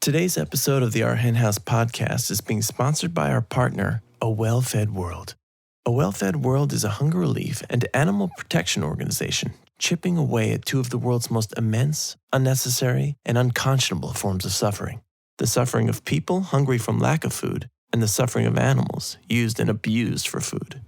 Today's episode of the Our Hen House podcast is being sponsored by our partner, A Well-Fed World. A Well-Fed World is a hunger relief and animal protection organization chipping away at two of the world's most immense, unnecessary, and unconscionable forms of suffering. The suffering of people hungry from lack of food, and the suffering of animals used and abused for food.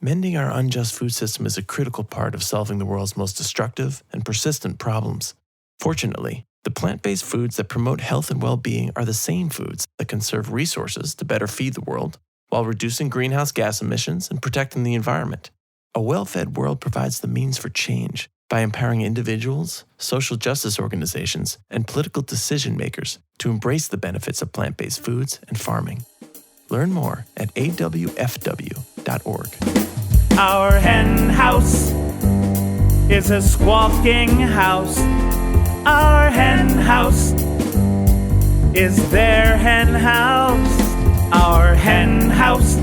Mending our unjust food system is a critical part of solving the world's most destructive and persistent problems. Fortunately, the plant-based foods that promote health and well-being are the same foods that conserve resources to better feed the world while reducing greenhouse gas emissions and protecting the environment. A well-fed world provides the means for change by empowering individuals, social justice organizations, and political decision-makers to embrace the benefits of plant-based foods and farming. Learn more at awfw.org. Our hen house is a squawking house. Our hen house is their hen house. Our hen house,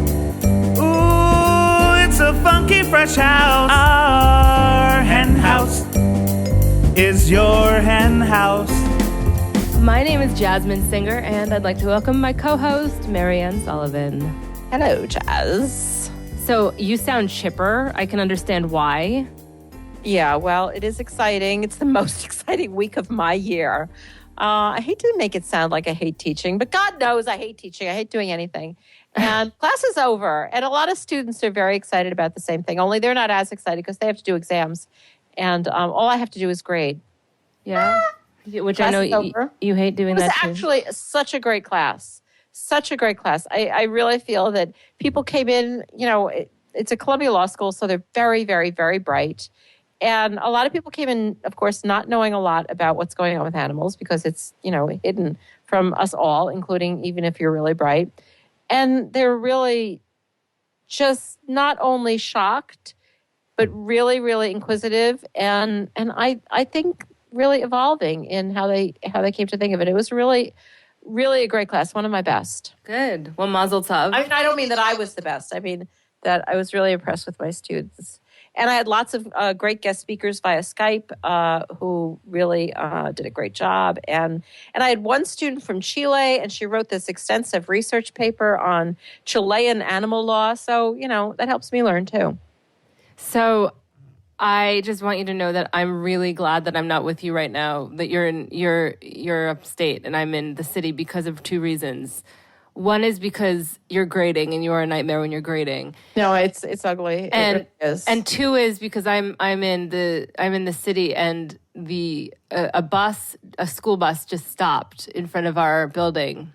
ooh, it's a funky fresh house. Our hen house is your hen house. My name is Jasmine Singer, and I'd like to welcome my co-host, Marianne Sullivan. Hello, Jazz. So you sound chipper. I can understand why. Yeah, well, it is exciting. It's the most exciting week of my year. I hate to make it sound like I hate teaching, but God knows I hate teaching. I hate doing anything. And class is over, and a lot of students are very excited about the same thing, only they're not as excited because they have to do exams. And all I have to do is grade. Yeah, which I know you hate doing that too. It was actually such a great class. Such a great class. I really feel that people came in, it's a Columbia Law School, so they're very, very, very bright. And a lot of people came in, of course, not knowing a lot about what's going on with animals because it's, hidden from us all, including even if you're really bright. And they're really just not only shocked, but really, really inquisitive and I think really evolving in how they came to think of it. It was really, really a great class, one of my best. Good. Well, mazel tov. I don't mean that I was the best. I mean that I was really impressed with my students. And I had lots of great guest speakers via Skype who really did a great job. And I had one student from Chile, and she wrote this extensive research paper on Chilean animal law. So, that helps me learn too. So I just want you to know that I'm really glad that I'm not with you right now, that you're upstate and I'm in the city because of two reasons. One is because you're grading and you are a nightmare when you're grading. No, it's ugly. And it really is. And two is because I'm in the city and a school bus just stopped in front of our building,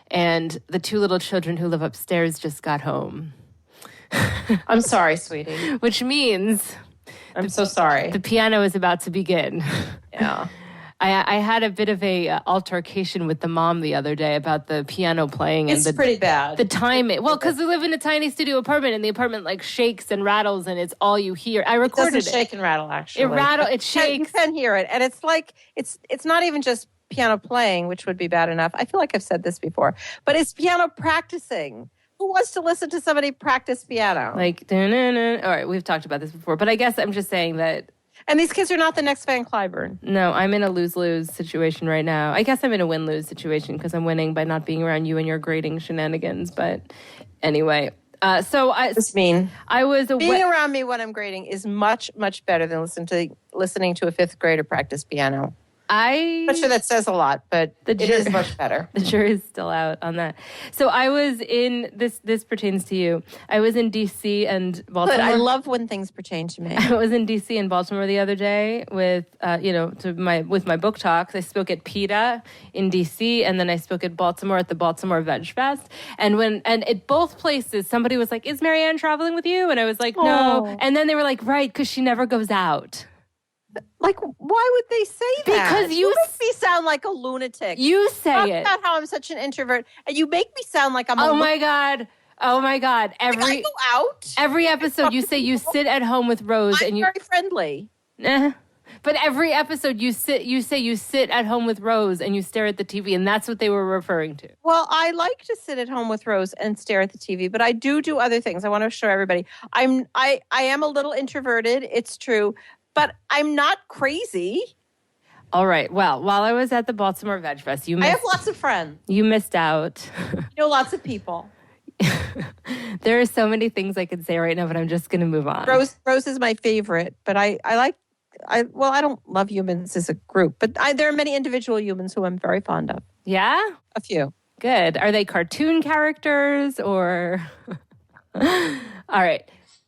and the two little children who live upstairs just got home. I'm sorry, sweetie. Which means I'm so sorry. The piano is about to begin. Yeah. I had a bit of a altercation with the mom the other day about the piano playing. It's pretty bad. The timing. Well, because we live in a tiny studio apartment, and the apartment shakes and rattles, and it's all you hear. I recorded it. Doesn't shake and rattle, actually. It shakes. You can hear it, and it's it's not even just piano playing, which would be bad enough. I feel like I've said this before, but it's piano practicing. Who wants to listen to somebody practice piano? All right, we've talked about this before, but I guess I'm just saying that. And these kids are not the next Van Cliburn. No, I'm in a lose-lose situation right now. I guess I'm in a win-lose situation because I'm winning by not being around you and your grading shenanigans. But anyway, It's mean. I was being around me when I'm grading is much, much better than listening to a fifth grader practice piano. I'm not sure that says a lot, but it is much better. The jury's still out on that. So I was in, this pertains to you. I was in D.C. and Baltimore. Good. I love when things pertain to me. I was in D.C. and Baltimore the other day with my book talks. I spoke at PETA in D.C. and then I spoke at Baltimore at the Baltimore Veg Fest. And at both places, somebody was like, "Is Marianne traveling with you?" And I was like, "No." Oh. And then they were like, "Right, because she never goes out." Why would they say that? Because you make me sound like a lunatic. You say Talk it. about how I'm such an introvert, and you make me sound like I'm Oh my God. I go out. Every episode you say you sit at home with Rose I'm very friendly. But every episode you say you sit at home with Rose and you stare at the TV, and that's what they were referring to. Well, I like to sit at home with Rose and stare at the TV, but I do other things. I want to show everybody. I am a little introverted, it's true, but I'm not crazy. All right. Well, while I was at the Baltimore Veg Fest, I have lots of friends. You missed out. You know lots of people. There are so many things I could say right now, but I'm just going to move on. Rose is my favorite, but I don't love humans as a group, but there are many individual humans who I'm very fond of. Yeah? A few. Good. Are they cartoon characters or? All right.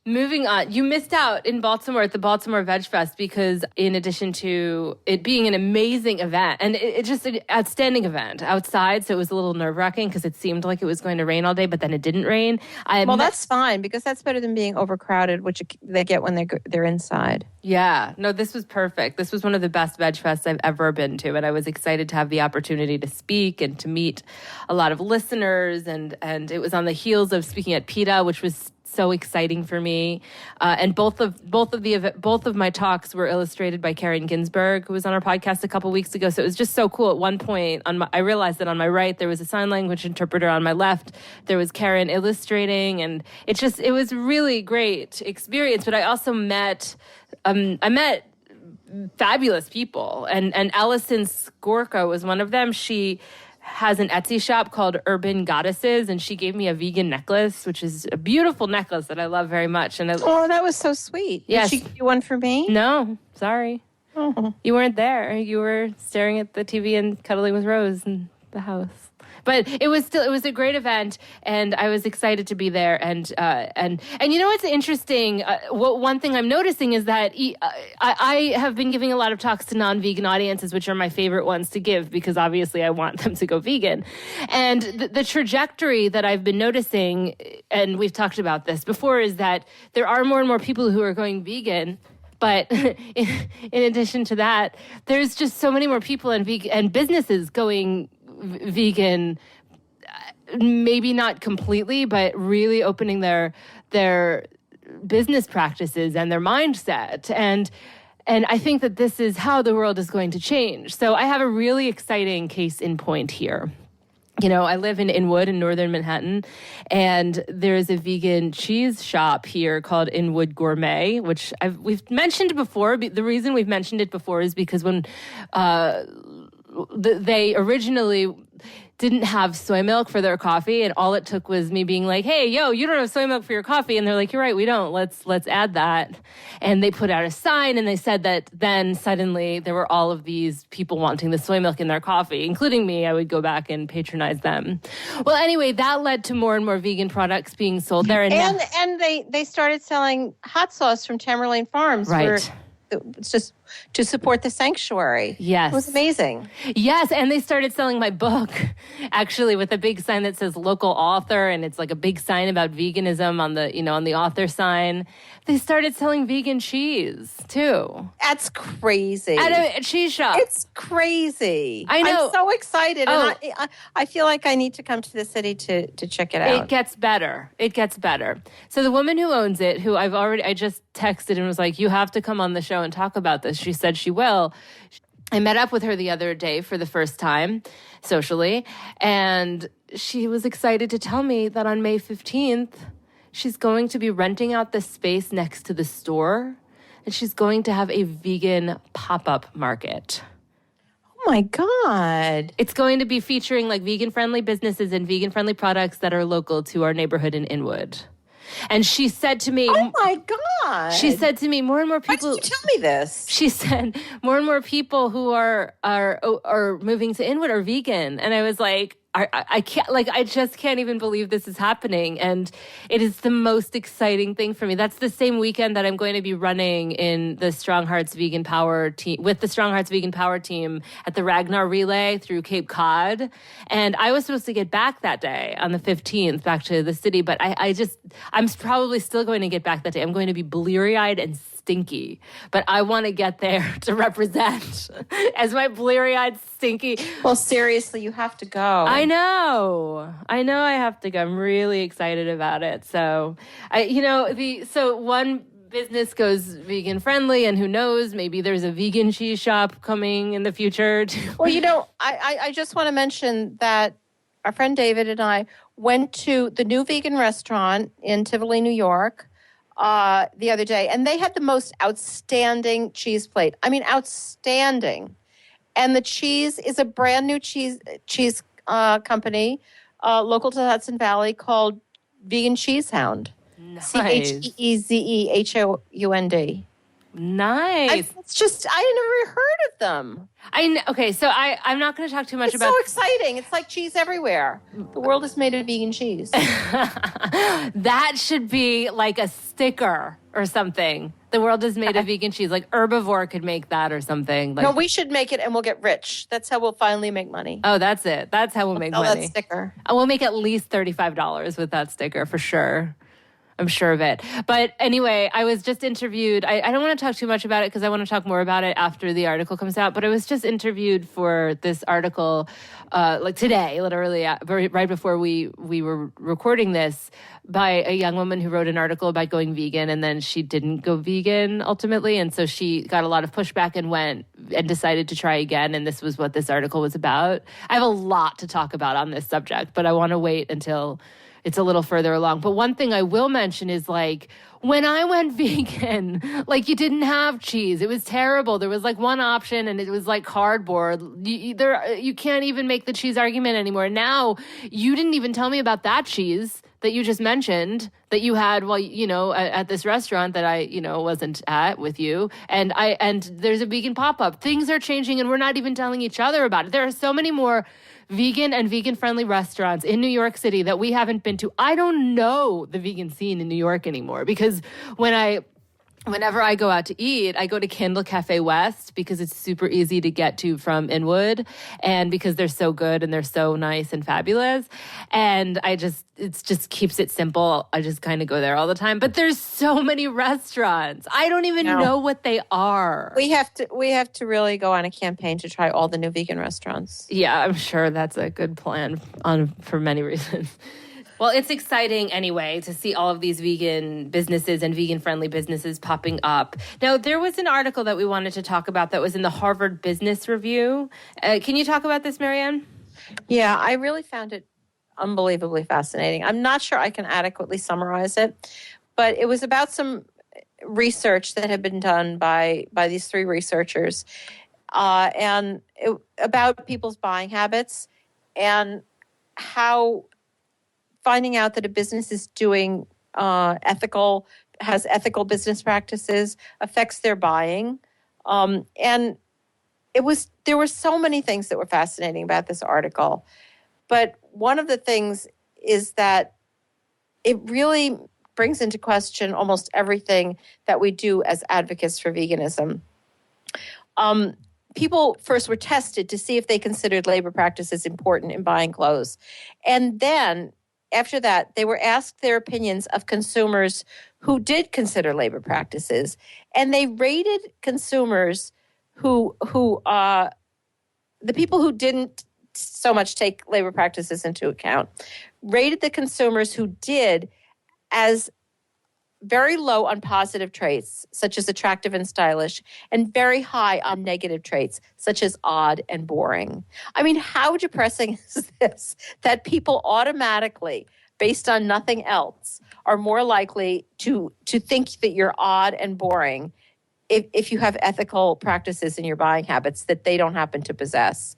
Moving on. You missed out in Baltimore at the Baltimore Veg Fest because in addition to it being an amazing event, and it's just an outstanding event outside, so it was a little nerve-wracking because it seemed like it was going to rain all day, but then it didn't rain. That's fine because that's better than being overcrowded, which they get when they're inside. Yeah. No, this was perfect. This was one of the best Veg Fests I've ever been to, and I was excited to have the opportunity to speak and to meet a lot of listeners, and it was on the heels of speaking at PETA, which was so exciting for me. And both of my talks were illustrated by Karen Ginsberg, who was on our podcast a couple weeks ago. So it was just so cool. At one point, I realized that on my right there was a sign language interpreter. On my left there was Karen illustrating, and it was a really great experience. But I also met fabulous people, and Allison Skorka was one of them. She has an Etsy shop called Urban Goddesses, and she gave me a vegan necklace, which is a beautiful necklace that I love very much. And that was so sweet. Yes. Did she give you one for me? No, sorry. Oh. You weren't there. You were staring at the TV and cuddling with Rose in the house. But it was a great event, and I was excited to be there. And you know what's interesting? One thing I'm noticing is that I have been giving a lot of talks to non-vegan audiences, which are my favorite ones to give because obviously I want them to go vegan. And the trajectory that I've been noticing, and we've talked about this before, is that there are more and more people who are going vegan. But in addition to that, there's just so many more people and businesses going vegan, maybe not completely, but really opening their business practices and their mindset. And I think that this is how the world is going to change. So I have a really exciting case in point here. You know, I live in Inwood in northern Manhattan, and there's a vegan cheese shop here called Inwood Gourmet, which we've mentioned before. The reason we've mentioned it before is because when they originally didn't have soy milk for their coffee, and all it took was me being like, hey, yo, you don't have soy milk for your coffee. And they're like, you're right, we don't. Let's add that. And they put out a sign, and they said that then suddenly there were all of these people wanting the soy milk in their coffee, including me. I would go back and patronize them. Well, anyway, that led to more and more vegan products being sold there. And they started selling hot sauce from Tamerlane Farms. Right. It's just to support the sanctuary. Yes. It was amazing. Yes, and they started selling my book, actually, with a big sign that says local author, and it's like a big sign about veganism on the author sign. They started selling vegan cheese, too. That's crazy. At a cheese shop. It's crazy. I know. I'm so excited. Oh. And I feel like I need to come to the city to check it out. It gets better. So the woman who owns it, who I just texted and was like, you have to come on the show and talk about this. She said she will. I met up with her the other day for the first time socially, and she was excited to tell me that on May 15th, she's going to be renting out the space next to the store, and she's going to have a vegan pop-up market. Oh my God. It's going to be featuring like vegan-friendly businesses and vegan-friendly products that are local to our neighborhood in Inwood. And she said to me, oh my God. She said to me, more and more people. Why did you tell me this? She said, more and more people who are moving to Inwood are vegan. And I was like, I can't, like, I just can't even believe this is happening. And it is the most exciting thing for me. That's the same weekend that I'm going to be running in the Strong Hearts Vegan Power team, with the Strong Hearts Vegan Power team at the Ragnar Relay through Cape Cod. And I was supposed to get back that day on the 15th, back to the city. But I'm probably still going to get back that day. I'm going to be bleary-eyed and stinky, but I want to get there to represent as my bleary-eyed stinky. Well, seriously, you have to go. I know I have to go. I'm really excited about it. So one business goes vegan friendly, and who knows, maybe there's a vegan cheese shop coming in the future. Well, I just want to mention that our friend David and I went to the new vegan restaurant in Tivoli, New York, the other day, and they had the most outstanding cheese plate. I mean, outstanding. And the cheese is a brand new cheese company, local to the Hudson Valley, called Vegan Cheese Hound. Nice. CheezeZeeHound. Nice. It's just, I never heard of them. Okay, so I'm not going to talk too much It's about. so exciting. It's like cheese everywhere. The world is made of vegan cheese. That should be like a sticker or something. The world is made of vegan cheese. Like Herbivore could make that or something. Like, No, we should make it and we'll get rich. That's how we'll finally make money. oh, that's it. That's how we'll make Sell money. that sticker. We'll make at least $35 with that sticker for sure. I'm sure of it. But anyway, I was just interviewed. I don't want to talk too much about it because I want to talk more about it after the article comes out. But I was just interviewed for this article like today, literally right before we were recording this, by a young woman who wrote an article about going vegan, and then she didn't go vegan ultimately. And so she got a lot of pushback and went and decided to try again. And this was what this article was about. I have a lot to talk about on this subject, but I want to wait until it's a little further along. But one thing I will mention is, like, when I went vegan, like, you didn't have cheese. It was terrible. There was like one option and it was like cardboard. You can't even make the cheese argument anymore. Now, you didn't even tell me about that cheese that you just mentioned that you had while, at this restaurant that I, wasn't at with you. And there's a vegan pop-up. Things are changing and we're not even telling each other about it. There are so many more vegan and vegan-friendly restaurants in New York City that we haven't been to. I don't know the vegan scene in New York anymore because whenever I go out to eat, I go to Candle Cafe West because it's super easy to get to from Inwood and because they're so good and they're so nice and fabulous. And it just keeps it simple. I just kind of go there all the time. But there's so many restaurants. I don't even know what they are. We have to really go on a campaign to try all the new vegan restaurants. Yeah, I'm sure that's a good plan for many reasons. Well, it's exciting anyway to see all of these vegan businesses and vegan-friendly businesses popping up. Now, there was an article that we wanted to talk about that was in the Harvard Business Review. Can you talk about this, Marianne? Yeah, I really found it unbelievably fascinating. I'm not sure I can adequately summarize it, but it was about some research that had been done by these three researchers about people's buying habits and how finding out that a business is doing has ethical business practices affects their buying. And there were so many things that were fascinating about this article. But one of the things is that it really brings into question almost everything that we do as advocates for veganism. People first were tested to see if they considered labor practices important in buying clothes. And then after that, they were asked their opinions of consumers who did consider labor practices, and they rated consumers the people who didn't so much take labor practices into account, rated the consumers who did as very low on positive traits, such as attractive and stylish, and very high on negative traits, such as odd and boring. I mean, how depressing is this that people automatically, based on nothing else, are more likely to think that you're odd and boring if you have ethical practices in your buying habits that they don't happen to possess?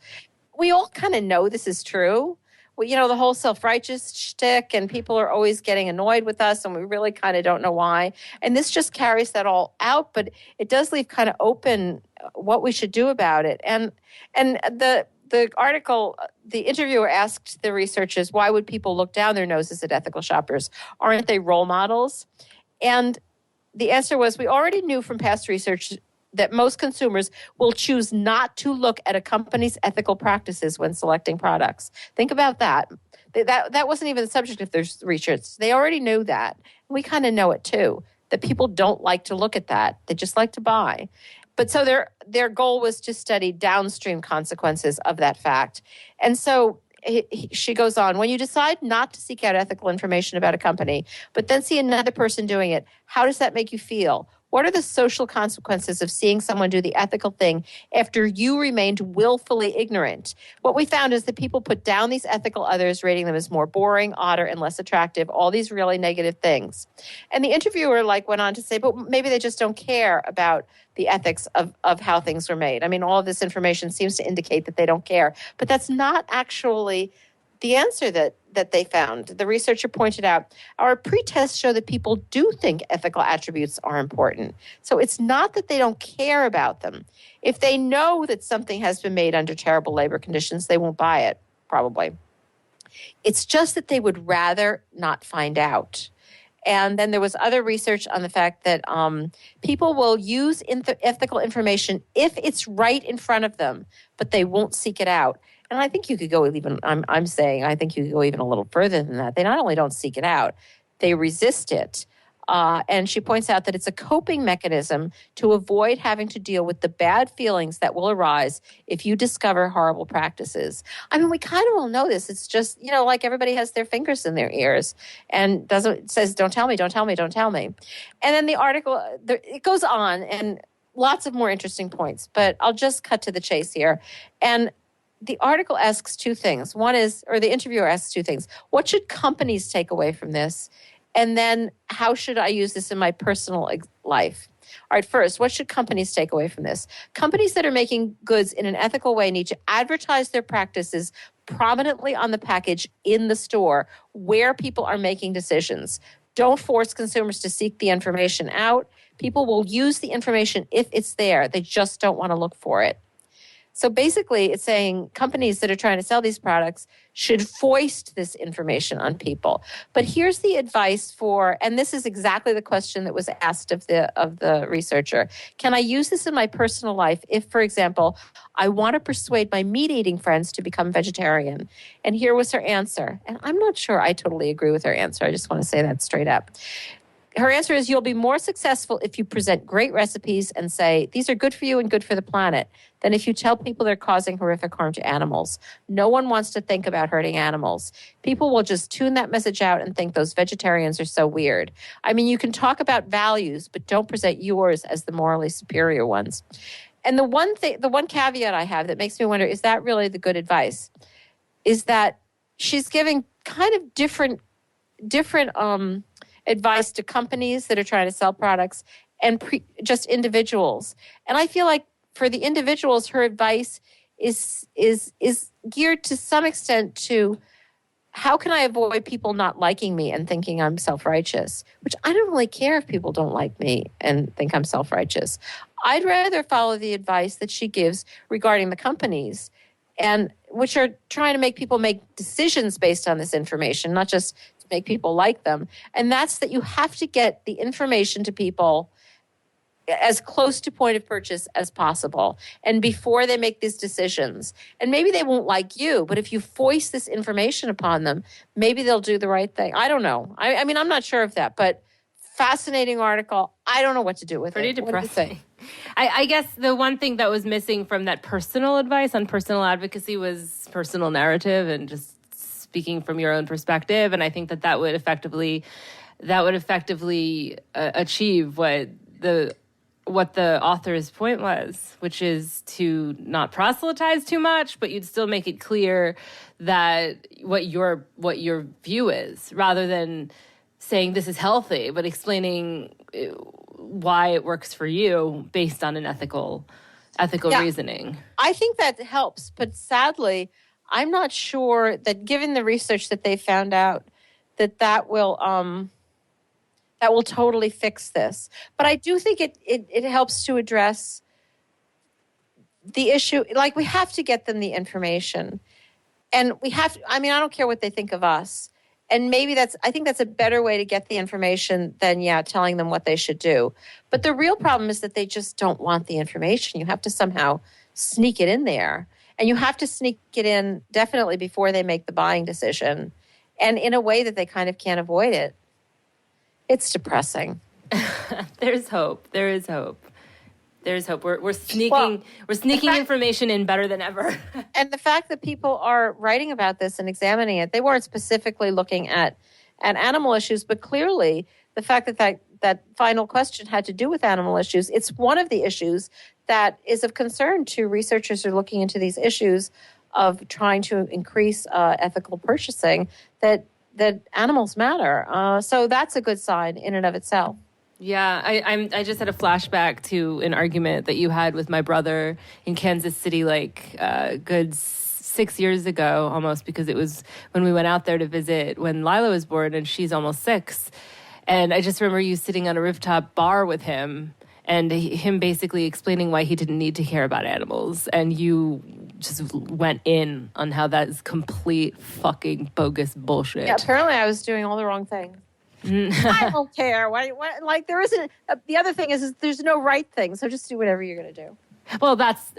We all kind of know this is true. Well, the whole self-righteous shtick, and people are always getting annoyed with us, and we really kind of don't know why. And this just carries that all out, but it does leave kind of open what we should do about it. And the article, the interviewer asked the researchers, why would people look down their noses at ethical shoppers? Aren't they role models? And the answer was, we already knew from past research that most consumers will choose not to look at a company's ethical practices when selecting products. Think about that. That wasn't even the subject of their research. They already knew that. We kind of know it too, that people don't like to look at that. They just like to buy. But so their goal was to study downstream consequences of that fact. And so she goes on, when you decide not to seek out ethical information about a company, but then see another person doing it, how does that make you feel? What are the social consequences of seeing someone do the ethical thing after you remained willfully ignorant? What we found is that people put down these ethical others, rating them as more boring, odder, and less attractive, all these really negative things. And the interviewer went on to say, but maybe they just don't care about the ethics of how things were made. I mean, all of this information seems to indicate that they don't care. But that's not actually the answer that they found. The researcher pointed out, our pre-tests show that people do think ethical attributes are important. So it's not that they don't care about them. If they know that something has been made under terrible labor conditions, they won't buy it, probably. It's just that they would rather not find out. And then there was other research on the fact that people will use ethical information if it's right in front of them, but they won't seek it out. And I think you could go even, I'm saying, I think you could go even a little further than that. They not only don't seek it out, they resist it. And she points out that it's a coping mechanism to avoid having to deal with the bad feelings that will arise if you discover horrible practices. I mean, we kind of all know this. It's just, like everybody has their fingers in their ears and says, don't tell me, don't tell me, don't tell me. And then the article, it goes on and lots of more interesting points, but I'll just cut to the chase here. And the article asks two things. The interviewer asks two things. What should companies take away from this? And then how should I use this in my personal life? All right, first, what should companies take away from this? Companies that are making goods in an ethical way need to advertise their practices prominently on the package in the store where people are making decisions. Don't force consumers to seek the information out. People will use the information if it's there. They just don't want to look for it. So basically, it's saying companies that are trying to sell these products should foist this information on people. But here's the advice and this is exactly the question that was asked of the researcher. Can I use this in my personal life if, for example, I want to persuade my meat-eating friends to become vegetarian? And here was her answer. And I'm not sure I totally agree with her answer. I just want to say that straight up. Her answer is, you'll be more successful if you present great recipes and say, these are good for you and good for the planet, than if you tell people they're causing horrific harm to animals. No one wants to think about hurting animals. People will just tune that message out and think those vegetarians are so weird. I mean, you can talk about values, but don't present yours as the morally superior ones. And the one caveat I have that makes me wonder, is that really the good advice? Is that she's giving kind of different advice to companies that are trying to sell products and just individuals. And I feel like for the individuals, her advice is geared to some extent to how can I avoid people not liking me and thinking I'm self-righteous, which I don't really care if people don't like me and think I'm self-righteous. I'd rather follow the advice that she gives regarding the companies, and which are trying to make people make decisions based on this information, not just to make people like them. And that's that you have to get the information to people as close to point of purchase as possible and before they make these decisions. And maybe they won't like you, but if you foist this information upon them, maybe they'll do the right thing. I don't know. I mean, I'm not sure of that, but fascinating article. I don't know what to do with Pretty it. depressing. I guess the one thing that was missing from that personal advice on personal advocacy was personal narrative and just speaking from your own perspective. And I think that would effectively achieve what the author's point was, which is to not proselytize too much, but you'd still make it clear that what your view is, rather than saying this is healthy, but explaining why it works for you based on an ethical reasoning. I think that helps, but sadly, I'm not sure that given the research that they found out that will totally fix this. But I do think it helps to address the issue. Like, we have to get them the information. And we have to, I mean, I don't care what they think of us. And maybe I think that's a better way to get the information than, telling them what they should do. But the real problem is that they just don't want the information. You have to somehow sneak it in there. And you have to sneak it in definitely before they make the buying decision. And in a way that they kind of can't avoid it. It's depressing. There's hope. There is hope. There's hope. We're sneaking information in better than ever. And the fact that people are writing about this and examining it, they weren't specifically looking at animal issues, but clearly the fact that that final question had to do with animal issues. It's one of the issues that is of concern to researchers who are looking into these issues of trying to increase ethical purchasing, that animals matter. So that's a good sign in and of itself. Yeah, I just had a flashback to an argument that you had with my brother in Kansas City, like good 6 years ago almost, because it was when we went out there to visit when Lila was born, and she's almost 6. And I just remember you sitting on a rooftop bar with him, and him basically explaining why he didn't need to care about animals. And you just went in on how that is complete fucking bogus bullshit. Yeah, apparently I was doing all the wrong things. I don't care. What, like, there isn't. The other thing is there's no right thing. So just do whatever you're going to do. Well, that's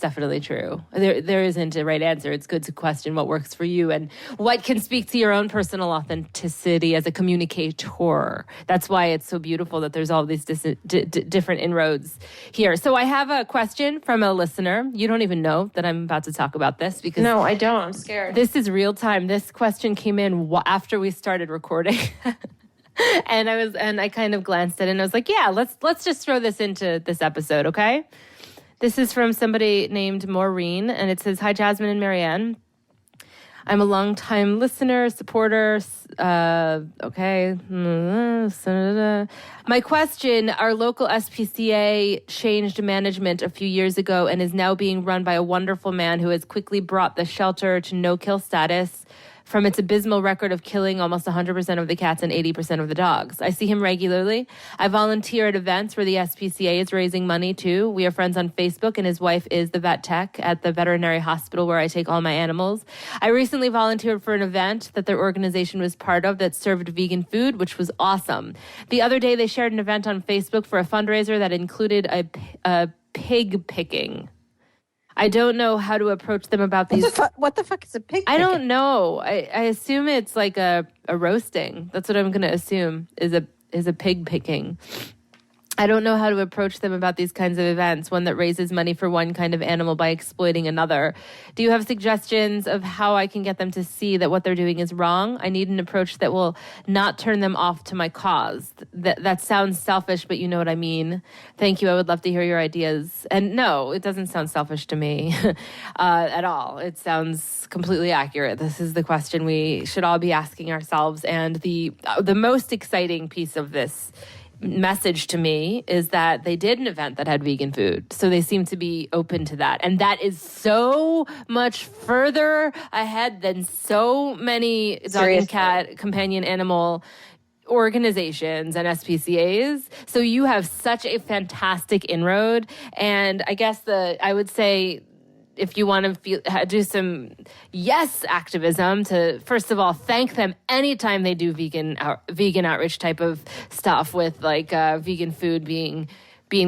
definitely true. There isn't a right answer. It's good to question what works for you and what can speak to your own personal authenticity as a communicator. That's why it's so beautiful that there's all these different inroads here. So I have a question from a listener. You don't even know that I'm about to talk about this because no, I don't. I'm scared. This is real time. This question came in after we started recording. And I kind of glanced at it and I was like, yeah, let's just throw this into this episode, okay? This is from somebody named Maureen, and it says, "Hi, Jasmine and Marianne. I'm a longtime listener, supporter. Okay. My question, our local SPCA changed management a few years ago and is now being run by a wonderful man who has quickly brought the shelter to no-kill status from its abysmal record of killing almost 100% of the cats and 80% of the dogs. I see him regularly. I volunteer at events where the SPCA is raising money too. We are friends on Facebook, and his wife is the vet tech at the veterinary hospital where I take all my animals. I recently volunteered for an event that their organization was part of that served vegan food, which was awesome. The other day, they shared an event on Facebook for a fundraiser that included a pig picking. I don't know how to approach them about these. What the fuck is a pig? I don't know. I assume it's like a roasting. That's what I'm going to assume is a pig picking. I don't know how to approach them about these kinds of events, one that raises money for one kind of animal by exploiting another. Do you have suggestions of how I can get them to see that what they're doing is wrong? I need an approach that will not turn them off to my cause. That sounds selfish, but you know what I mean. Thank you. I would love to hear your ideas. And no, it doesn't sound selfish to me at all. It sounds completely accurate. This is the question we should all be asking ourselves. And the most exciting piece of this message to me is that they did an event that had vegan food. So they seem to be open to that. And that is so much further ahead than so many dog and cat companion animal organizations and SPCAs. So you have such a fantastic inroad. And I guess I would say, if you want to do some activism, to first of all thank them anytime they do vegan outreach type of stuff, with like vegan food being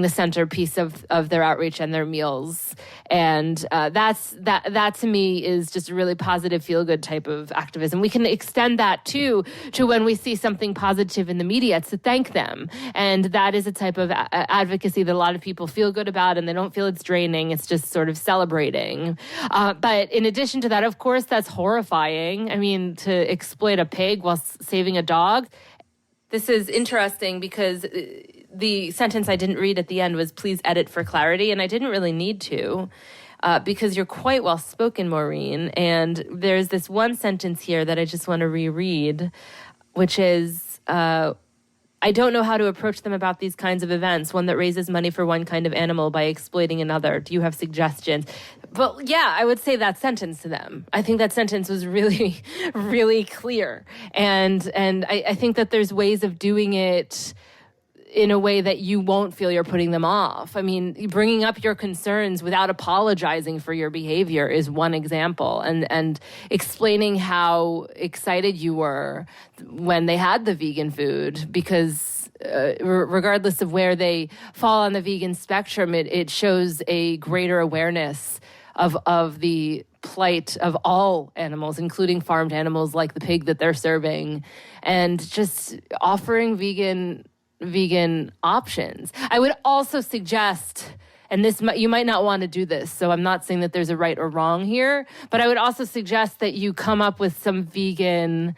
the centerpiece of their outreach and their meals. And that to me is just a really positive, feel-good type of activism. We can extend that to when we see something positive in the media, to thank them. And that is a type of advocacy that a lot of people feel good about, and they don't feel it's draining. It's just sort of celebrating. But in addition to that, of course, that's horrifying. I mean, to exploit a pig while saving a dog. This is interesting because the sentence I didn't read at the end was, "Please edit for clarity," and I didn't really need to because you're quite well spoken, Maureen. And there's this one sentence here that I just want to reread, which is, "I don't know how to approach them about these kinds of events, one that raises money for one kind of animal by exploiting another. Do you have suggestions?" Well, yeah, I would say that sentence to them. I think that sentence was really, really clear. And I think that there's ways of doing it in a way that you won't feel you're putting them off. I mean, bringing up your concerns without apologizing for your behavior is one example. And explaining how excited you were when they had the vegan food, because regardless of where they fall on the vegan spectrum, it shows a greater awareness of the plight of all animals, including farmed animals like the pig that they're serving, and just offering vegan options. I would also suggest, and you might not want to do this, so I'm not saying that there's a right or wrong here, but I would also suggest that you come up with some vegan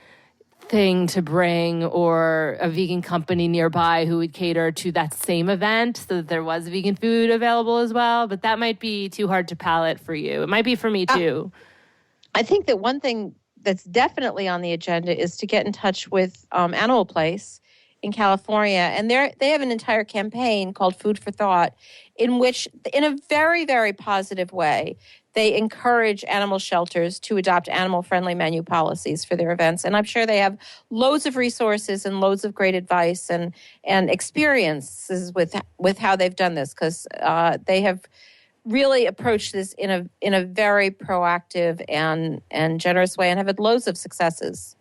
thing to bring, or a vegan company nearby who would cater to that same event so that there was vegan food available as well. But that might be too hard to palate for you. It might be for me too. I think that one thing that's definitely on the agenda is to get in touch with Animal Place in California. And they have an entire campaign called Food for Thought, in which, in a very, very positive way, they encourage animal shelters to adopt animal-friendly menu policies for their events. And I'm sure they have loads of resources and loads of great advice and experiences with how they've done this, because they have really approached this in a very proactive and generous way, and have had loads of successes.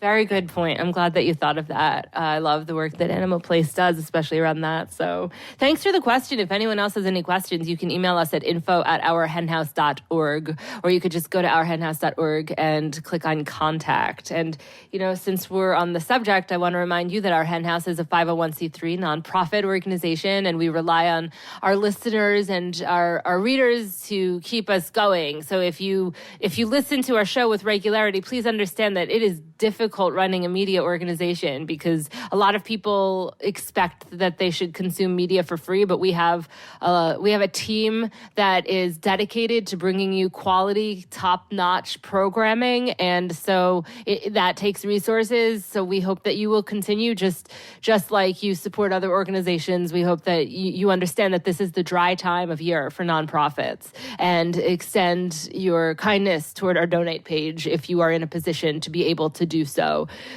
Very good point. I'm glad that you thought of that. I love the work that Animal Place does, especially around that. So thanks for the question. If anyone else has any questions, you can email us at info@ourhenhouse.org, or you could just go to ourhenhouse.org and click on contact. And, since we're on the subject, I want to remind you that Our Hen House is a 501c3 nonprofit organization, and we rely on our listeners and our readers to keep us going. So if you listen to our show with regularity, please understand that it is difficult running a media organization, because a lot of people expect that they should consume media for free, but we have a team that is dedicated to bringing you quality, top-notch programming, and so that takes resources. So we hope that you will continue, just like you support other organizations. We hope that you understand that this is the dry time of year for nonprofits, and extend your kindness toward our donate page if you are in a position to be able to do so.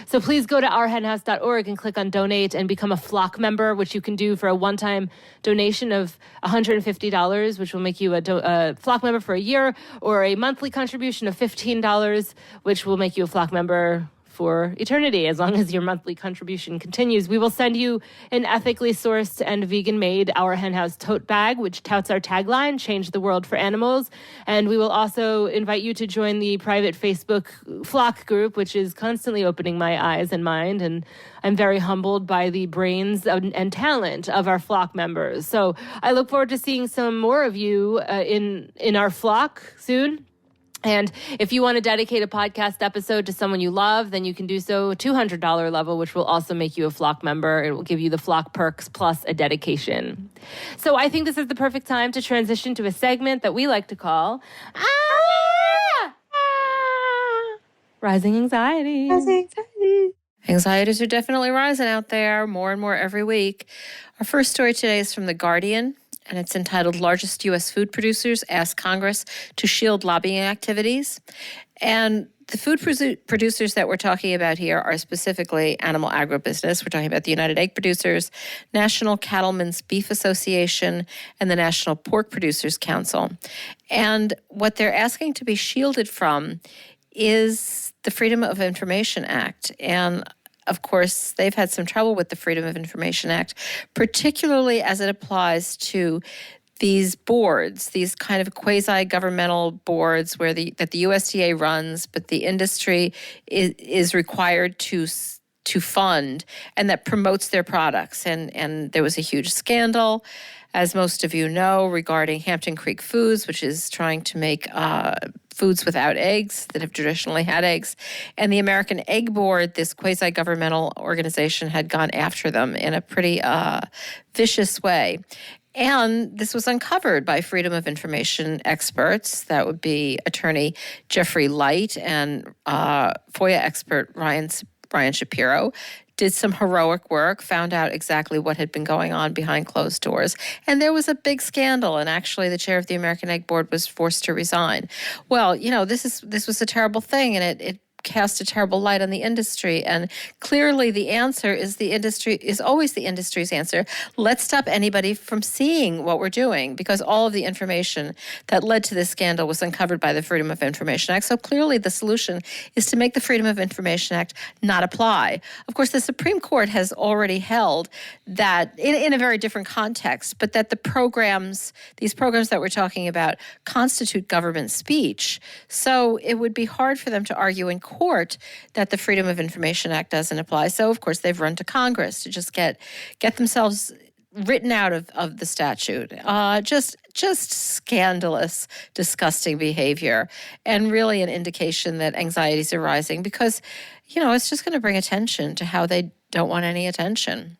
So please go to ourhenhouse.org and click on donate and become a flock member, which you can do for a one-time donation of $150, which will make you a flock member for a year, or a monthly contribution of $15, which will make you a flock member for eternity, as long as your monthly contribution continues. We will send you an ethically sourced and vegan-made Our Hen House tote bag, which touts our tagline, "Change the World for Animals." And we will also invite you to join the private Facebook flock group, which is constantly opening my eyes and mind. And I'm very humbled by the brains and talent of our flock members. So I look forward to seeing some more of you in our flock soon. And if you want to dedicate a podcast episode to someone you love, then you can do so $200 level, which will also make you a flock member. It will give you the flock perks plus a dedication. So I think this is the perfect time to transition to a segment that we like to call Rising Anxiety. Anxieties are definitely rising out there, more and more every week. Our first story today is from The Guardian, and it's entitled "Largest U.S. Food Producers Ask Congress to Shield Lobbying Activities." And the food producers that we're talking about here are specifically animal agribusiness. We're talking about the United Egg Producers, National Cattlemen's Beef Association, and the National Pork Producers Council. And what they're asking to be shielded from is the Freedom of Information Act. And of course, they've had some trouble with the Freedom of Information Act, particularly as it applies to these boards, these kind of quasi-governmental boards that the USDA runs, but the industry is required to fund, and that promotes their products. And there was a huge scandal, as most of you know, regarding Hampton Creek Foods, which is trying to make foods without eggs that have traditionally had eggs. And the American Egg Board, this quasi-governmental organization, had gone after them in a pretty vicious way. And this was uncovered by Freedom of Information experts. That would be attorney Jeffrey Light and FOIA expert Ryan Shapiro. Did some heroic work, found out exactly what had been going on behind closed doors. And there was a big scandal, and actually the chair of the American Egg Board was forced to resign. Well, this was a terrible thing, and it cast a terrible light on the industry. And clearly the answer is always the industry's answer. Let's stop anybody from seeing what we're doing, because all of the information that led to this scandal was uncovered by the Freedom of Information Act. So clearly the solution is to make the Freedom of Information Act not apply. Of course, the Supreme Court has already held that in a very different context, but that these programs that we're talking about constitute government speech. So it would be hard for them to argue in court that the Freedom of Information Act doesn't apply. So, of course, they've run to Congress to just get themselves written out of the statute. Just scandalous, disgusting behavior, and really an indication that anxieties are rising because, it's just going to bring attention to how they don't want any attention.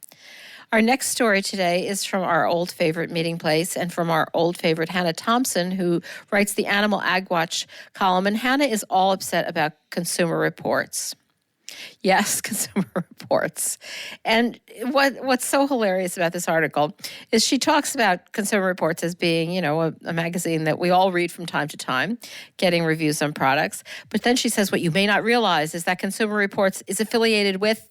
Our next story today is from our old favorite Meeting Place and from our old favorite Hannah Thompson, who writes the Animal Ag Watch column. And Hannah is all upset about Consumer Reports. Yes, Consumer Reports. And what's so hilarious about this article is she talks about Consumer Reports as being, a magazine that we all read from time to time, getting reviews on products. But then she says what you may not realize is that Consumer Reports is affiliated with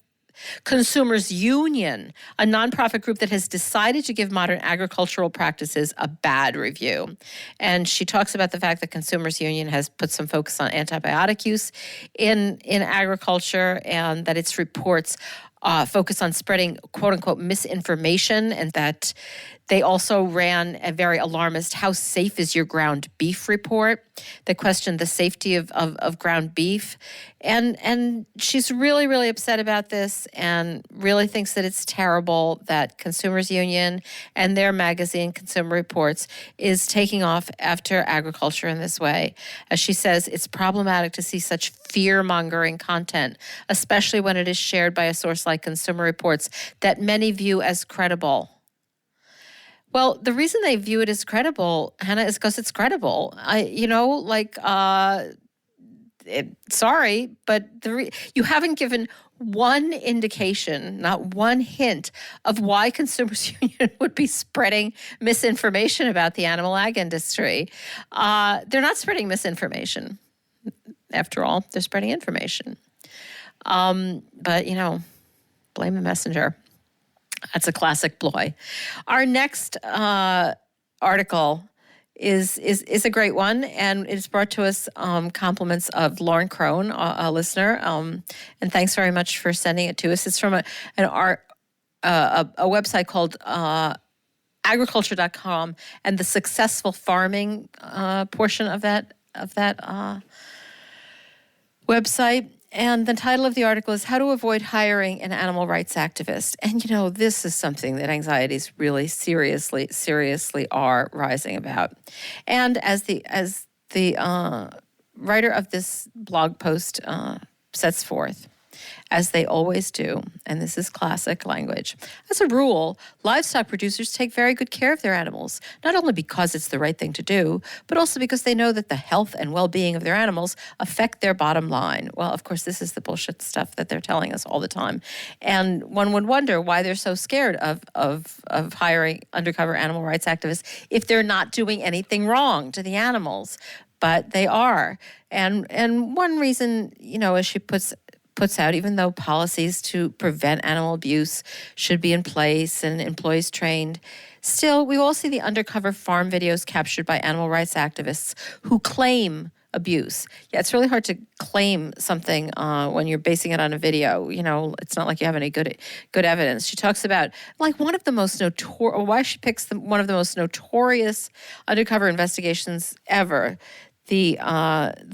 Consumers Union, a nonprofit group that has decided to give modern agricultural practices a bad review. And she talks about the fact that Consumers Union has put some focus on antibiotic use in agriculture and that its reports focus on spreading quote-unquote misinformation, and that they also ran a very alarmist "How safe is your ground beef" report that questioned the safety of ground beef. And she's really, really upset about this and really thinks that it's terrible that Consumers Union and their magazine, Consumer Reports, is taking off after agriculture in this way. As she says, it's problematic to see such fear-mongering content, especially when it is shared by a source like Consumer Reports that many view as credible. Well, the reason they view it as credible, Hannah, is because it's credible. Sorry, but you haven't given one indication, not one hint of why Consumers Union would be spreading misinformation about the animal ag industry. They're not spreading misinformation. After all, they're spreading information. But, blame the messenger. That's a classic ploy. Our next article is a great one, and it's brought to us compliments of Lauren Crone, a listener, and thanks very much for sending it to us. It's from a website called agriculture.com, and the successful farming portion of that website. And the title of the article is How to Avoid Hiring an Animal Rights Activist. And, this is something that anxieties really seriously are rising about. And as the writer of this blog post sets forth, as they always do, and this is classic language. As a rule, livestock producers take very good care of their animals, not only because it's the right thing to do, but also because they know that the health and well-being of their animals affect their bottom line. Well, of course, this is the bullshit stuff that they're telling us all the time. And one would wonder why they're so scared of hiring undercover animal rights activists if they're not doing anything wrong to the animals. But they are. And one reason, as she puts out, even though policies to prevent animal abuse should be in place and employees trained, still, we all see the undercover farm videos captured by animal rights activists who claim abuse. Yeah, it's really hard to claim something when you're basing it on a video. It's not like you have any good evidence. She talks about one of the most why she picks one of the most notorious undercover investigations ever. The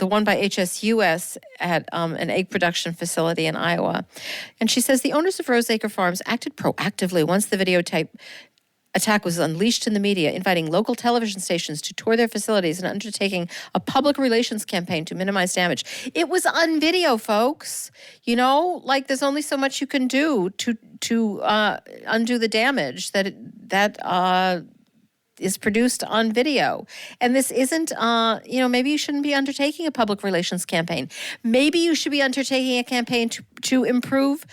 one by HSUS at an egg production facility in Iowa. And she says the owners of Roseacre Farms acted proactively once the videotape attack was unleashed in the media, inviting local television stations to tour their facilities and undertaking a public relations campaign to minimize damage. It was on video, folks. There's only so much you can do to undo the damage that is produced on video. And this isn't, maybe you shouldn't be undertaking a public relations campaign. Maybe you should be undertaking a campaign to improve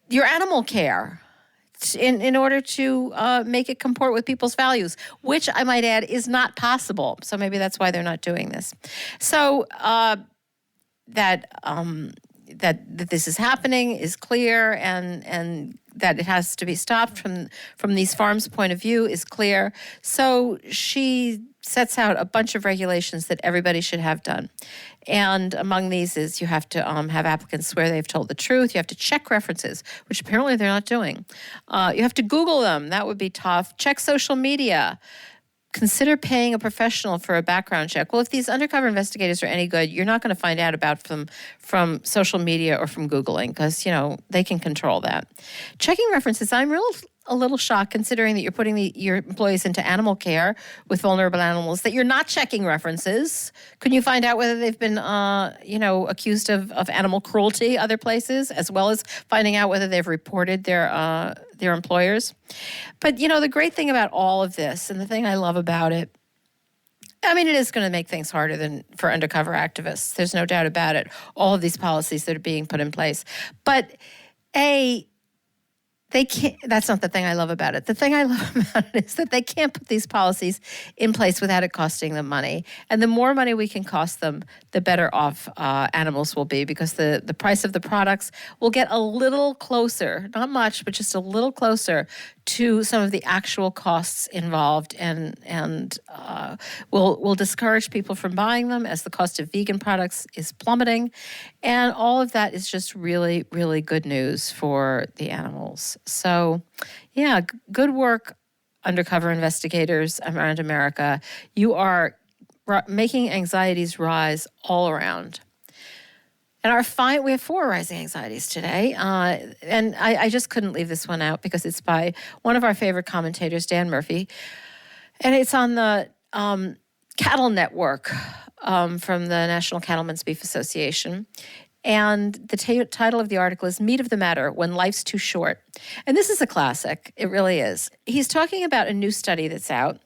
your animal care in order to make it comport with people's values, which I might add is not possible. So maybe that's why they're not doing this. So that this is happening is clear, and that it has to be stopped from these farms' point of view is clear. So she sets out a bunch of regulations that everybody should have done. And among these is you have to have applicants swear they've told the truth. You have to check references, which apparently they're not doing. You have to Google them. That would be tough. Check social media. Consider paying a professional for a background check. Well, if these undercover investigators are any good, you're not going to find out about them from social media or from Googling because, they can control that. Checking references, I'm a little shocked, considering that you're putting your employees into animal care with vulnerable animals, that you're not checking references. Couldn't you find out whether they've been, accused of animal cruelty other places, as well as finding out whether they've reported their employers? But, the great thing about all of this, and the thing I love about it, it is going to make things harder than for undercover activists. There's no doubt about it. All of these policies that are being put in place. But they can't. That's not the thing I love about it. The thing I love about it is that they can't put these policies in place without it costing them money. And the more money we can cost them, the better off animals will be, because the price of the products will get a little closer, not much, but just a little closer to some of the actual costs involved, and will discourage people from buying them, as the cost of vegan products is plummeting. And all of that is just really, really good news for the animals. So, yeah, good work, undercover investigators around America. You are making anxieties rise all around. And we have 4 rising anxieties today. And I just couldn't leave this one out because it's by one of our favorite commentators, Dan Murphy. And it's on the Cattle Network from the National Cattlemen's Beef Association. And the title of the article is Meat of the Matter, When Life's Too Short. And this is a classic. It really is. He's talking about a new study that's out.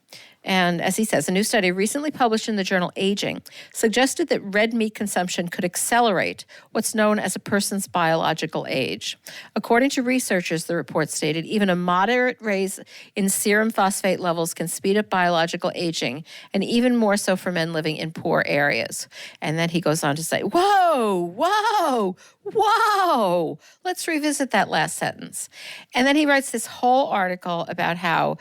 And as he says, a new study recently published in the journal Aging suggested that red meat consumption could accelerate what's known as a person's biological age. According to researchers, the report stated, even a moderate raise in serum phosphate levels can speed up biological aging, and even more so for men living in poor areas. And then he goes on to say, whoa. Let's revisit that last sentence. And then he writes this whole article about how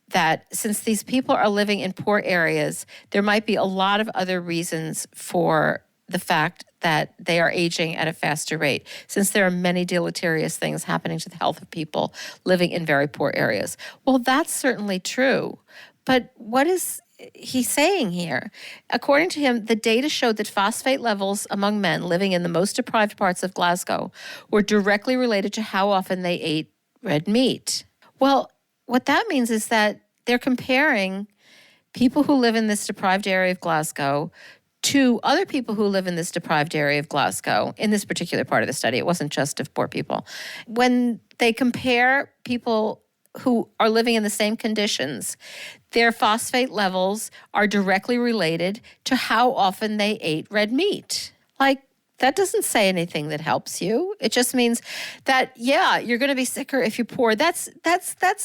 that since these people are living in poor areas, there might be a lot of other reasons for the fact that they are aging at a faster rate, since there are many deleterious things happening to the health of people living in very poor areas. Well, that's certainly true. But what is he saying here? According to him, the data showed that phosphate levels among men living in the most deprived parts of Glasgow were directly related to how often they ate red meat. Well, what that means is that they're comparing people who live in this deprived area of Glasgow to other people who live in this deprived area of Glasgow in this particular part of the study. It wasn't just of poor people. When they compare people who are living in the same conditions, their phosphate levels are directly related to how often they ate red meat. That doesn't say anything that helps you. It just means that, yeah, you're going to be sicker if you're poor. That's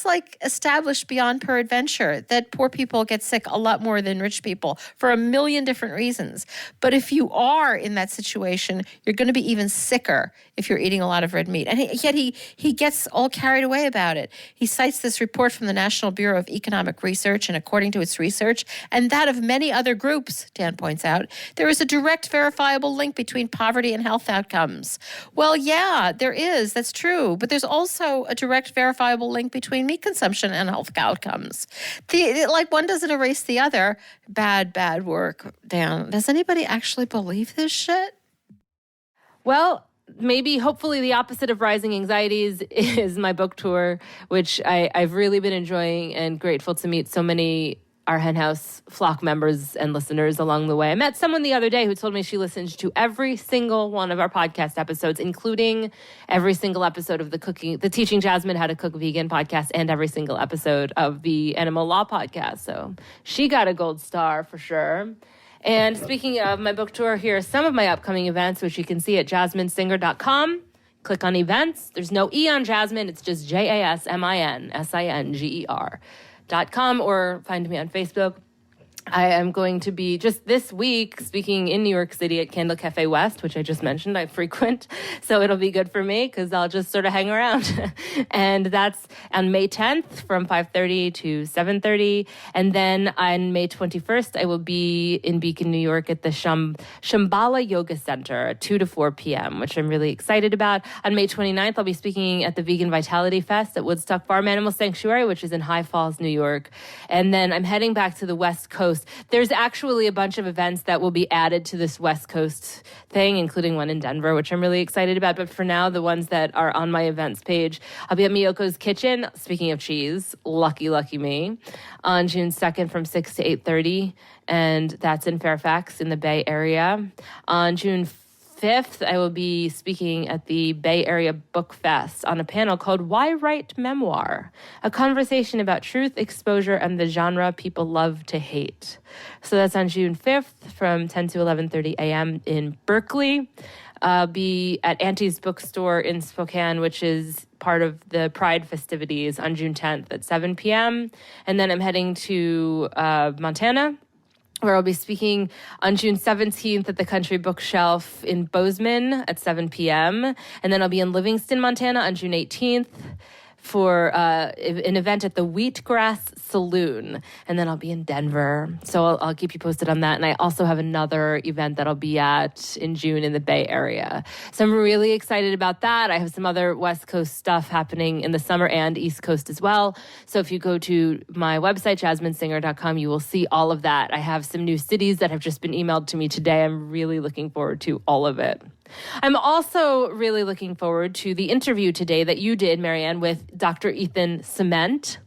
like established beyond peradventure, that poor people get sick a lot more than rich people for a million different reasons. But if you are in that situation, you're going to be even sicker if you're eating a lot of red meat. And yet he gets all carried away about it. He cites this report from the National Bureau of Economic Research, and according to its research, and that of many other groups, Dan points out, there is a direct verifiable link between poverty and health outcomes. Well, yeah, there is. That's true. But there's also a direct verifiable link between meat consumption and health outcomes. One doesn't erase the other. Bad work, Dan. Does anybody actually believe this shit? Well, maybe, hopefully, the opposite of rising anxieties is my book tour, which I've really been enjoying, and grateful to meet so many our Hen House flock members and listeners along the way. I met someone the other day who told me she listened to every single one of our podcast episodes, including every single episode of the Teaching Jasmine How to Cook Vegan podcast, and every single episode of the Animal Law podcast. So she got a gold star for sure. And speaking of my book tour, here are some of my upcoming events, which you can see at jasminesinger.com. Click on events. There's no E on Jasmine. It's just JASMINSINGER.com, or find me on Facebook. I am going to be just this week speaking in New York City at Candle Cafe West, which I just mentioned I frequent. So it'll be good for me because I'll just sort of hang around. And that's on May 10th from 5:30 to 7:30. And then on May 21st, I will be in Beacon, New York at the Shambhala Yoga Center, 2 to 4 p.m., which I'm really excited about. On May 29th, I'll be speaking at the Vegan Vitality Fest at Woodstock Farm Animal Sanctuary, which is in High Falls, New York. And then I'm heading back to the West Coast Coast. There's actually a bunch of events that will be added to this West Coast thing, including one in Denver, which I'm really excited about. But for now, the ones that are on my events page, I'll be at Miyoko's Kitchen, speaking of cheese, lucky me, on June 2nd from 6 to 8:30. And that's in Fairfax in the Bay Area. On June 5th, I will be speaking at the Bay Area Book Fest on a panel called Why Write Memoir? A conversation about truth, exposure, and the genre people love to hate. So that's on June 5th from 10 to 11:30 a.m. in Berkeley. I'll be at Auntie's Bookstore in Spokane, which is part of the Pride festivities on June 10th at 7 p.m. And then I'm heading to Montana, where I'll be speaking on June 17th at the Country Bookshelf in Bozeman at 7 p.m. And then I'll be in Livingston, Montana on June 18th for an event at the Wheatgrass Saloon. And then I'll be in Denver. So I'll keep you posted on that. And I also have another event that I'll be at in June in the Bay Area. So I'm really excited about that. I have some other West Coast stuff happening in the summer and East Coast as well. So if you go to my website, jasminesinger.com, you will see all of that. I have some new cities that have just been emailed to me today. I'm really looking forward to all of it. I'm also really looking forward to the interview today that you did, Marianne, with Dr. Ethan Ciment.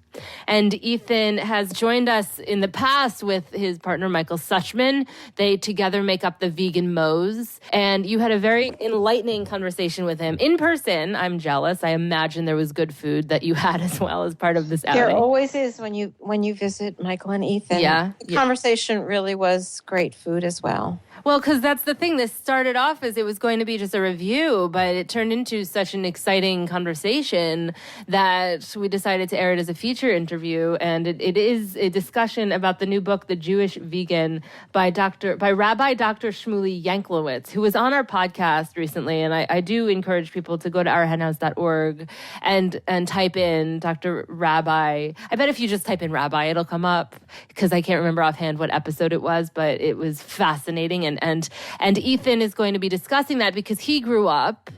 And Ethan has joined us in the past with his partner, Michael Suchman. They together make up the Vegan Moe's. And you had a very enlightening conversation with him in person. I'm jealous. I imagine there was good food that you had as well as part of this outing. There always is when you visit Michael and Ethan. Yeah. The conversation really was great food as well. Well, because that's the thing. This started off as it was going to be just a review, but it turned into such an exciting conversation that we decided to air it as a feature interview. And it is a discussion about the new book, The Jewish Vegan, by Rabbi Dr. Shmuley Yanklowitz, who was on our podcast recently. And I do encourage people to go to ourhenhouse.org and type in Dr. Rabbi. I bet if you just type in Rabbi, it'll come up, because I can't remember offhand what episode it was, but it was fascinating. And Ethan is going to be discussing that because he grew up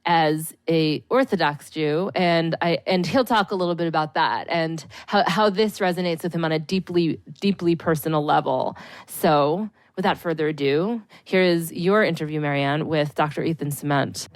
as a Orthodox Jew, and he'll talk a little bit about that and how this resonates with him on a deeply, deeply personal level. So without further ado, here is your interview, Marianne, with Dr. Ethan Ciment.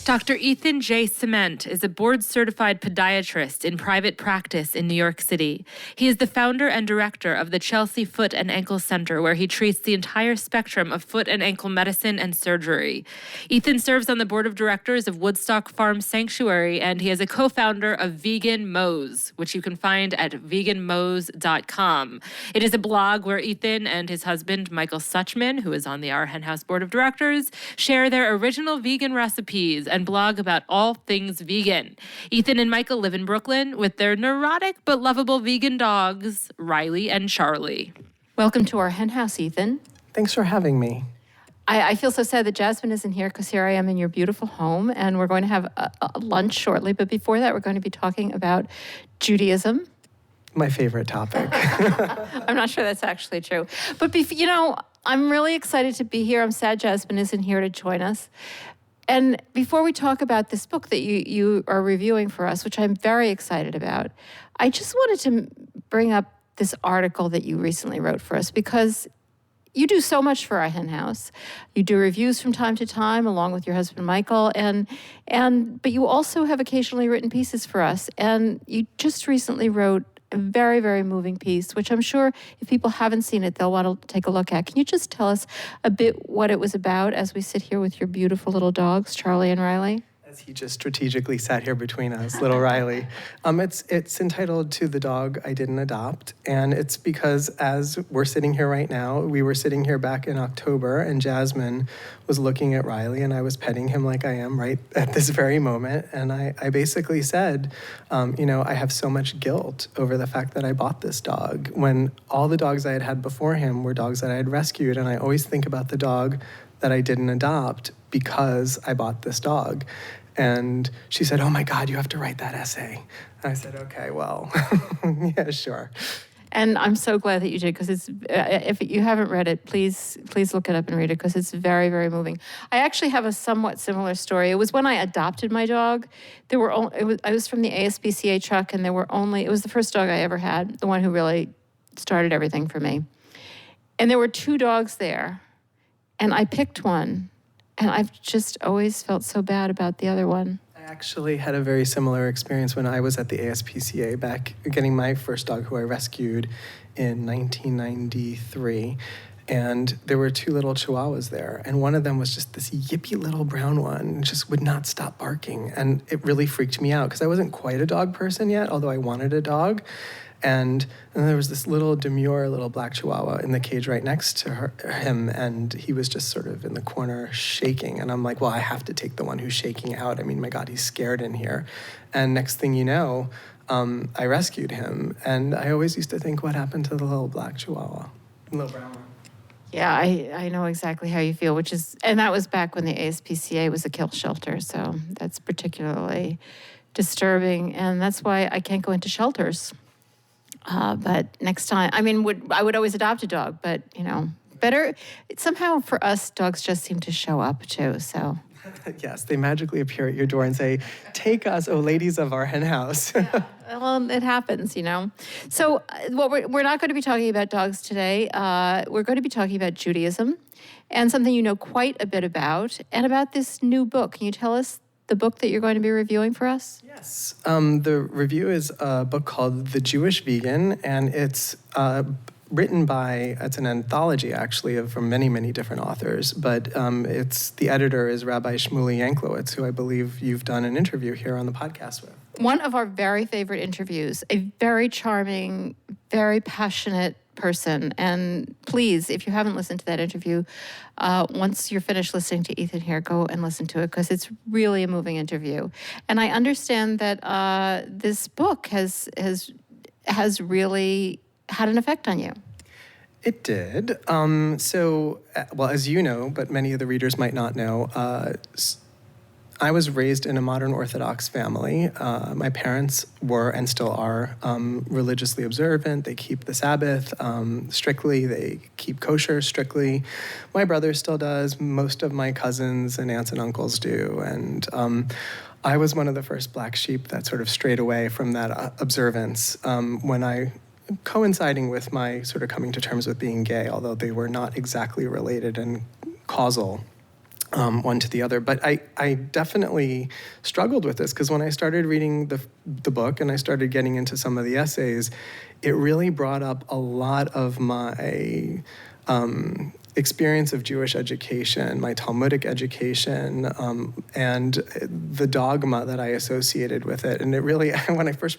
Dr. Ethan J. Ciment is a board-certified podiatrist in private practice in New York City. He is the founder and director of the Chelsea Foot and Ankle Center, where he treats the entire spectrum of foot and ankle medicine and surgery. Ethan serves on the board of directors of Woodstock Farm Sanctuary, and he is a co-founder of Vegan Moe's, which you can find at veganmoes.com. It is a blog where Ethan and his husband, Michael Suchman, who is on the Our Hen House board of directors, share their original vegan recipes and blog about all things vegan. Ethan and Michael live in Brooklyn with their neurotic but lovable vegan dogs, Riley and Charlie. Welcome to Our Hen House, Ethan. Thanks for having me. I feel so sad that Jasmine isn't here because here I am in your beautiful home, and we're going to have a lunch shortly. But before that, we're going to be talking about Judaism. My favorite topic. I'm not sure that's actually true. But, I'm really excited to be here. I'm sad Jasmine isn't here to join us. And before we talk about this book that you are reviewing for us, which I'm very excited about, I just wanted to bring up this article that you recently wrote for us, because you do so much for Our Hen House. You do reviews from time to time, along with your husband, Michael, but you also have occasionally written pieces for us. And you just recently wrote a very, very moving piece, which I'm sure if people haven't seen it, they'll want to take a look at. Can you just tell us a bit what it was about as we sit here with your beautiful little dogs, Charlie and Riley? As he just strategically sat here between us, little Riley. It's entitled To the Dog I Didn't Adopt, and it's because as we're sitting here right now, we were sitting here back in October, and Jasmine was looking at Riley, and I was petting him like I am right at this very moment, and I basically said, I have so much guilt over the fact that I bought this dog, when all the dogs I had had before him were dogs that I had rescued, and I always think about the dog that I didn't adopt because I bought this dog. And she said, "Oh my God, you have to write that essay." And I said, "Okay, well, yeah, sure." And I'm so glad that you did, because it's if you haven't read it, please look it up and read it, because it's very, very moving. I actually have a somewhat similar story. It was when I adopted my dog. I was from the ASPCA truck, and it was the first dog I ever had, the one who really started everything for me. And there were 2 dogs there, and I picked one, and I've just always felt so bad about the other one. I actually had a very similar experience when I was at the ASPCA back getting my first dog, who I rescued in 1993. And there were 2 little Chihuahuas there. And one of them was just this yippy little brown one, just would not stop barking. And it really freaked me out because I wasn't quite a dog person yet, although I wanted a dog. And then there was this little demure little black Chihuahua in the cage right next to him, and he was just sort of in the corner shaking. And I'm like, well, I have to take the one who's shaking out. I mean, my God, he's scared in here. And next thing you know, I rescued him. And I always used to think, what happened to the little black Chihuahua, the little brown one? Yeah, I know exactly how you feel, and that was back when the ASPCA was a kill shelter, so that's particularly disturbing, and that's why I can't go into shelters. But next time, I mean, I would always adopt a dog, but, better, somehow for us, dogs just seem to show up too, so. Yes, they magically appear at your door and say, take us, oh ladies of our hen house. Yeah. Well, it happens, So we're not going to be talking about dogs today. We're going to be talking about Judaism and something you know quite a bit about, and about this new book. Can you tell us the book that you're going to be reviewing for us? Yes. The review is a book called The Jewish Vegan, and it's written by, it's an anthology actually from many, many different authors, but the editor is Rabbi Shmuley Yanklowitz, who I believe you've done an interview here on the podcast with. One of our very favorite interviews, a very charming, very passionate person. And please, if you haven't listened to that interview, once you're finished listening to Ethan here, go and listen to it, because it's really a moving interview. And I understand that this book has really had an effect on you. It did. Well, as you know, but many of the readers might not know, I was raised in a modern Orthodox family. My parents were and still are religiously observant. They keep the Sabbath strictly. They keep kosher strictly. My brother still does. Most of my cousins and aunts and uncles do. And I was one of the first black sheep that sort of strayed away from that observance coinciding with my sort of coming to terms with being gay, although they were not exactly related and causal one to the other. But I definitely struggled with this, because when I started reading the book and I started getting into some of the essays, it really brought up a lot of my experience of Jewish education, my Talmudic education, and the dogma that I associated with it. And it really, when I first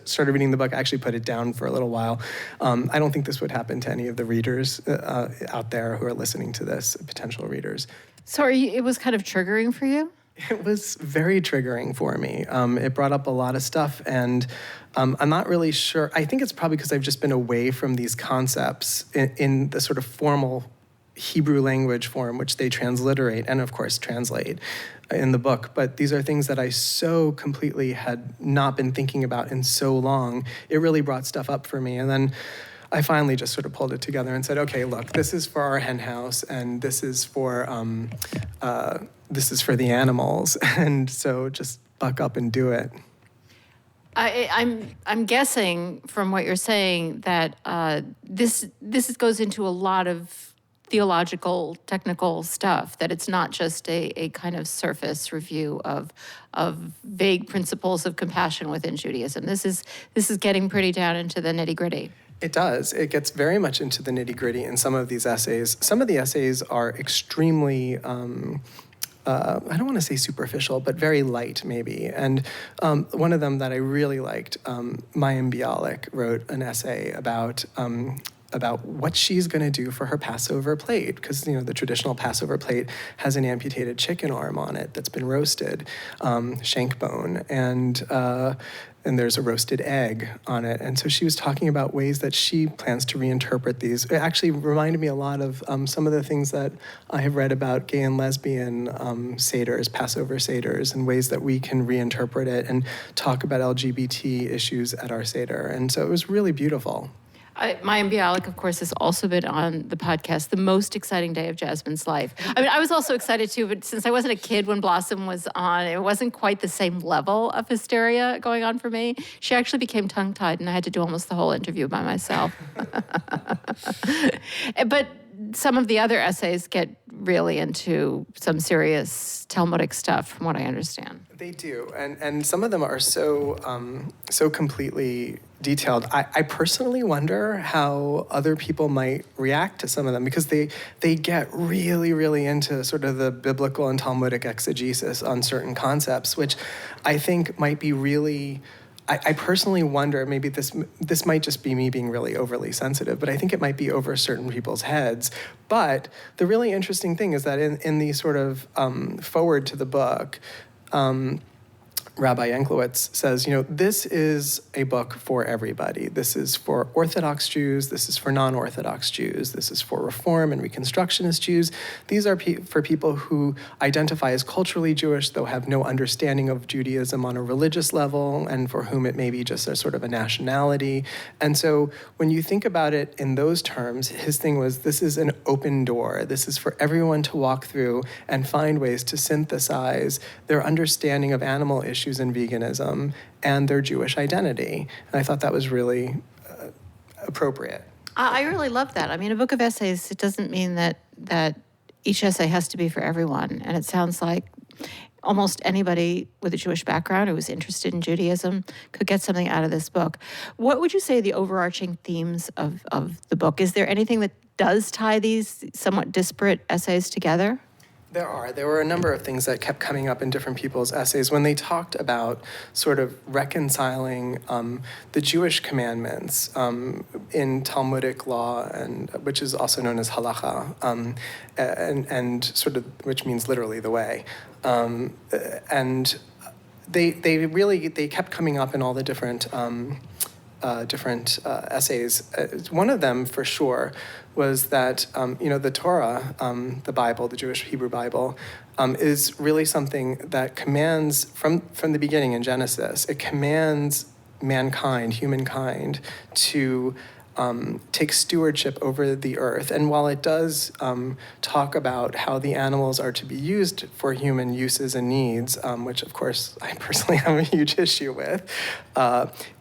started reading the book, I actually put it down for a little while. I don't think this would happen to any of the readers out there who are listening to this, potential readers. So it was kind of triggering for you? It was very triggering for me. It brought up a lot of stuff, and I'm not really sure. I think it's probably because I've just been away from these concepts in the sort of formal Hebrew language form, which they transliterate and, of course, translate in the book. But these are things that I so completely had not been thinking about in so long. It really brought stuff up for me. And then I finally just sort of pulled it together and said, okay, look, this is for our hen house, and this is for the animals. And so just buck up and do it. I'm guessing from what you're saying that this goes into a lot of theological, technical stuff, that it's not just a kind of surface review of vague principles of compassion within Judaism. This is getting pretty down into the nitty-gritty. It does. It gets very much into the nitty-gritty in some of these essays. Some of the essays are extremely I don't want to say superficial, but very light maybe. And one of them that I really liked, Mayim Bialik wrote an essay about what she's going to do for her Passover plate, because the traditional Passover plate has an amputated chicken arm on it that's been roasted, shank bone, and there's a roasted egg on it. And so she was talking about ways that she plans to reinterpret these. It actually reminded me a lot of some of the things that I have read about gay and lesbian seders, Passover seders, and ways that we can reinterpret it and talk about LGBT issues at our seder. And so it was really beautiful. Mayim Bialik, of course, has also been on the podcast, The Most Exciting Day of Jasmine's Life. I mean, I was also excited too, but since I wasn't a kid when Blossom was on, it wasn't quite the same level of hysteria going on for me. She actually became tongue-tied, and I had to do almost the whole interview by myself. But some of the other essays get really into some serious Talmudic stuff, from what I understand. They do, and some of them are so completely detailed. I personally wonder how other people might react to some of them, because they get really, really into sort of the biblical and Talmudic exegesis on certain concepts, which I think might be really. I personally wonder, maybe this might just be me being really overly sensitive, but I think it might be over certain people's heads. But the really interesting thing is that in the sort of forward to the book, Rabbi Yanklowitz says, this is a book for everybody. This is for Orthodox Jews. This is for non-Orthodox Jews. This is for Reform and Reconstructionist Jews. These are for people who identify as culturally Jewish, though have no understanding of Judaism on a religious level, and for whom it may be just a sort of a nationality. And so when you think about it in those terms, his thing was, this is an open door. This is for everyone to walk through and find ways to synthesize their understanding of animal issues and veganism and their Jewish identity. And I thought that was really appropriate. I really love that. I mean, a book of essays, it doesn't mean that each essay has to be for everyone. And it sounds like almost anybody with a Jewish background who was interested in Judaism could get something out of this book. What would you say are the overarching themes of the book? Is there anything that does tie these somewhat disparate essays together? There were a number of things that kept coming up in different people's essays when they talked about sort of reconciling the Jewish commandments in Talmudic law, and which is also known as halacha, and sort of, which means literally the way, and they kept coming up in all the different essays. One of them, for sure, was that the Torah, the Bible, the Jewish Hebrew Bible, is really something that commands from the beginning in Genesis. It commands mankind, humankind, to take stewardship over the earth. And while it does talk about how the animals are to be used for human uses and needs, which of course I personally have a huge issue with,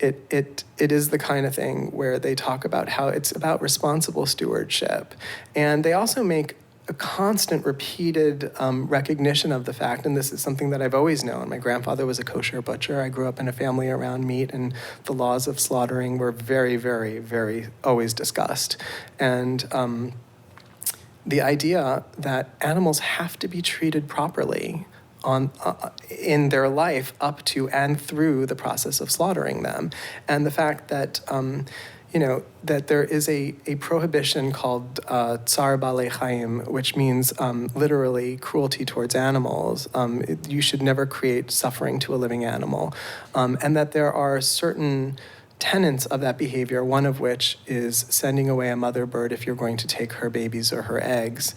it is the kind of thing where they talk about how it's about responsible stewardship. And they also make a constant repeated recognition of the fact, and this is something that I've always known. My grandfather was a kosher butcher. I grew up in a family around meat, and the laws of slaughtering were very, very, very always discussed. And the idea that animals have to be treated properly in their life up to and through the process of slaughtering them. And the fact that that there is a prohibition called tsar balei chaim, which means literally cruelty towards animals. You should never create suffering to a living animal. And that there are certain tenets of that behavior, one of which is sending away a mother bird if you're going to take her babies or her eggs.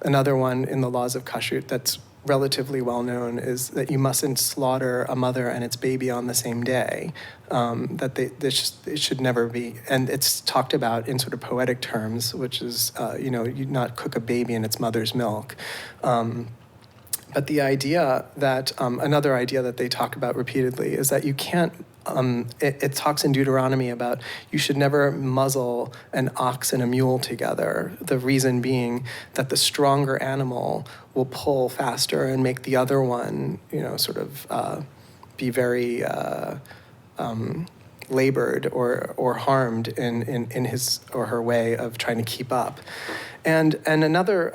Another one in the laws of kashrut that's relatively well known is that you mustn't slaughter a mother and its baby on the same day. It should never be, and it's talked about in sort of poetic terms, which is you not cook a baby in its mother's milk. But the idea that another idea that they talk about repeatedly is that you can't. It talks in Deuteronomy about you should never muzzle an ox and a mule together. The reason being that the stronger animal will pull faster and make the other one, sort of be very labored or harmed in his or her way of trying to keep up. And another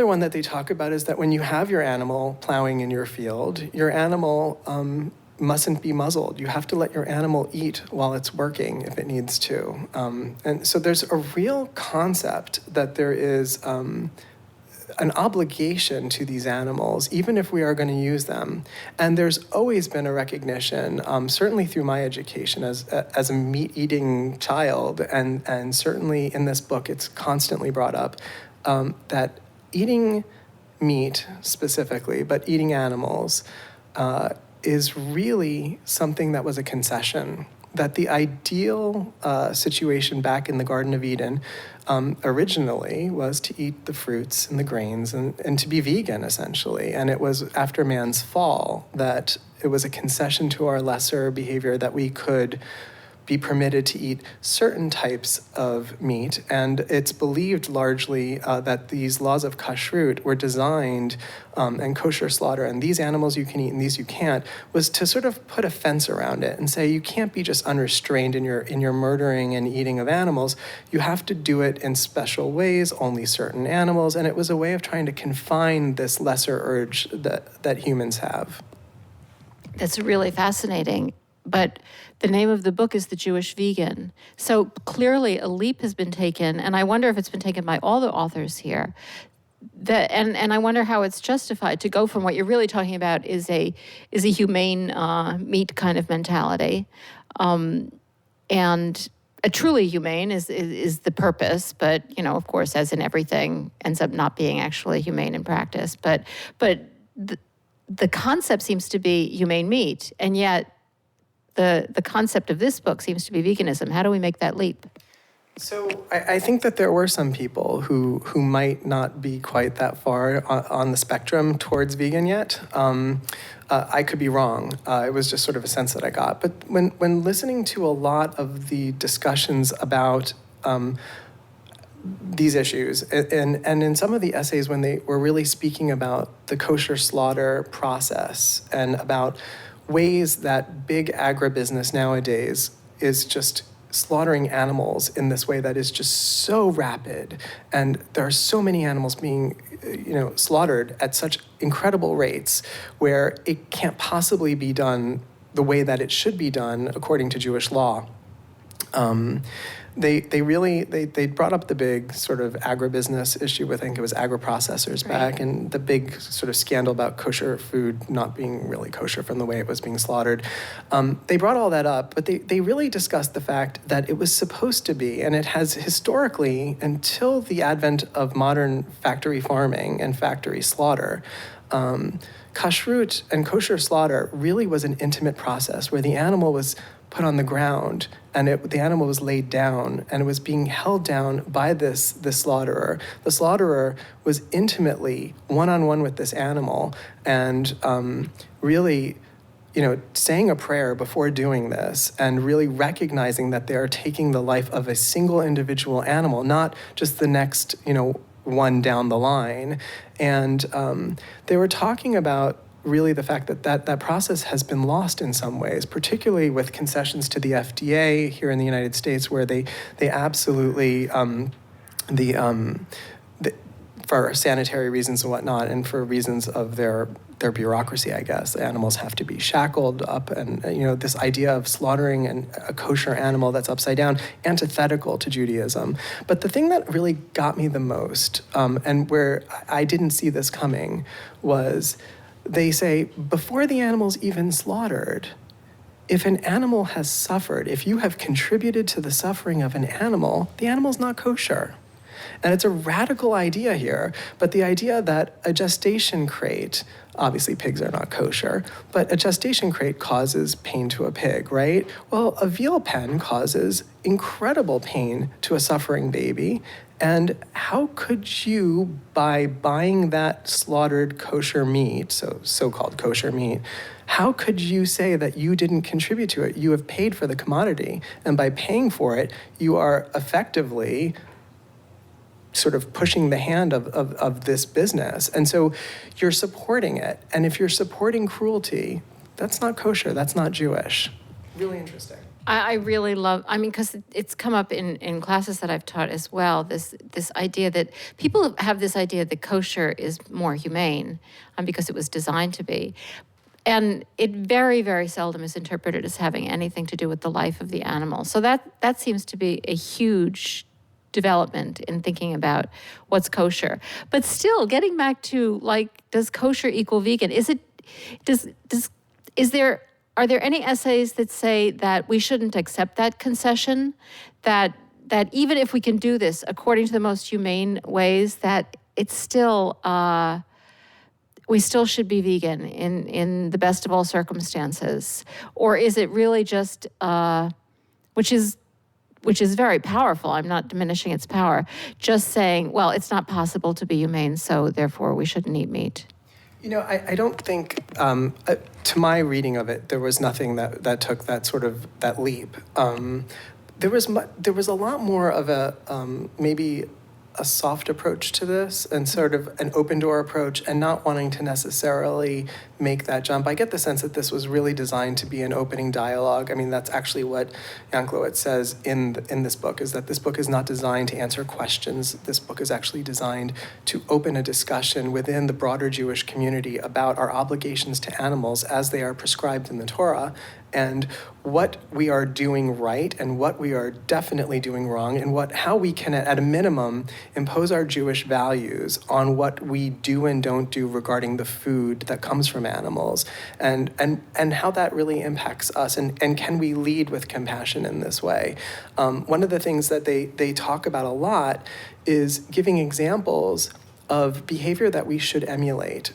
one that they talk about is that when you have your animal plowing in your field, your animal mustn't be muzzled. You have to let your animal eat while it's working if it needs to. And so there's a real concept that there is an obligation to these animals, even if we are going to use them. And there's always been a recognition, certainly through my education as a meat-eating child, and certainly in this book it's constantly brought up, that eating meat specifically, but eating animals, is really something that was a concession that the ideal situation back in the Garden of Eden originally was to eat the fruits and the grains and to be vegan, essentially. And it was after man's fall that it was a concession to our lesser behavior that we could be permitted to eat certain types of meat. And it's believed largely that these laws of kashrut were designed, and kosher slaughter, and these animals you can eat and these you can't, was to sort of put a fence around it and say you can't be just unrestrained in your murdering and eating of animals. You have to do it in special ways, only certain animals. And it was a way of trying to confine this lesser urge that humans have. That's really fascinating. But the name of the book is The Jewish Vegan. So clearly a leap has been taken, and I wonder if it's been taken by all the authors here. And I wonder how it's justified to go from what you're really talking about is a humane meat kind of mentality, and a truly humane is the purpose. But of course, as in everything, ends up not being actually humane in practice. But the concept seems to be humane meat, and yet the concept of this book seems to be veganism. How do we make that leap? So I think that there were some people who might not be quite that far on the spectrum towards vegan yet. I could be wrong. It was just sort of a sense that I got. But when listening to a lot of the discussions about these issues, and in some of the essays when they were really speaking about the kosher slaughter process and about ways that big agribusiness nowadays is just slaughtering animals in this way that is just so rapid, and there are so many animals being slaughtered at such incredible rates where it can't possibly be done the way that it should be done according to Jewish law. They brought up the big sort of agribusiness issue with, I think it was agri-processors back, and the big sort of scandal about kosher food not being really kosher from the way it was being slaughtered. They brought all that up, but they really discussed the fact that it was supposed to be, and it has historically, until the advent of modern factory farming and factory slaughter, kashrut and kosher slaughter really was an intimate process where the animal was put on the ground and the animal was laid down and it was being held down by this slaughterer. The slaughterer was intimately one-on-one with this animal and really saying a prayer before doing this and really recognizing that they are taking the life of a single individual animal, not just the next one down the line. And they were talking about really the fact that process has been lost in some ways, particularly with concessions to the FDA here in the United States, where they absolutely, for sanitary reasons and whatnot, and for reasons of their bureaucracy, I guess, animals have to be shackled up, and this idea of slaughtering a kosher animal that's upside down, antithetical to Judaism. But the thing that really got me the most, and where I didn't see this coming, was they say, before the animal's even slaughtered, if an animal has suffered, if you have contributed to the suffering of an animal, the animal's not kosher. And it's a radical idea here, but the idea that a gestation crate, obviously pigs are not kosher, but a gestation crate causes pain to a pig, right? Well, a veal pen causes incredible pain to a suffering baby. And how could you, by buying that slaughtered kosher meat, so-called kosher meat, how could you say that you didn't contribute to it? You have paid for the commodity, and by paying for it, you are effectively sort of pushing the hand of this business. And so you're supporting it. And if you're supporting cruelty, that's not kosher, that's not Jewish. Really interesting. I really love, because it's come up in classes that I've taught as well, this idea that people have this idea that kosher is more humane because it was designed to be. And it very, very seldom is interpreted as having anything to do with the life of the animal. So that seems to be a huge development in thinking about what's kosher. But still, getting back to does kosher equal vegan? Are there any essays that say that we shouldn't accept that concession, that even if we can do this according to the most humane ways, that it's still, we still should be vegan in the best of all circumstances? Or is it really just which is very powerful. I'm not diminishing its power. Just saying, well, it's not possible to be humane, so therefore we shouldn't eat meat. I don't think, to my reading of it, there was nothing that took that leap. There was a lot more of a maybe a soft approach to this and sort of an open door approach and not wanting to necessarily make that jump. I get the sense that this was really designed to be an opening dialogue. I mean, that's actually what Jan Klowitz says in this book, is that this book is not designed to answer questions. This book is actually designed to open a discussion within the broader Jewish community about our obligations to animals as they are prescribed in the Torah, and what we are doing right and what we are definitely doing wrong, and how we can, at a minimum, impose our Jewish values on what we do and don't do regarding the food that comes from animals, and how that really impacts us, and can we lead with compassion in this way. One of the things that they talk about a lot is giving examples of behavior that we should emulate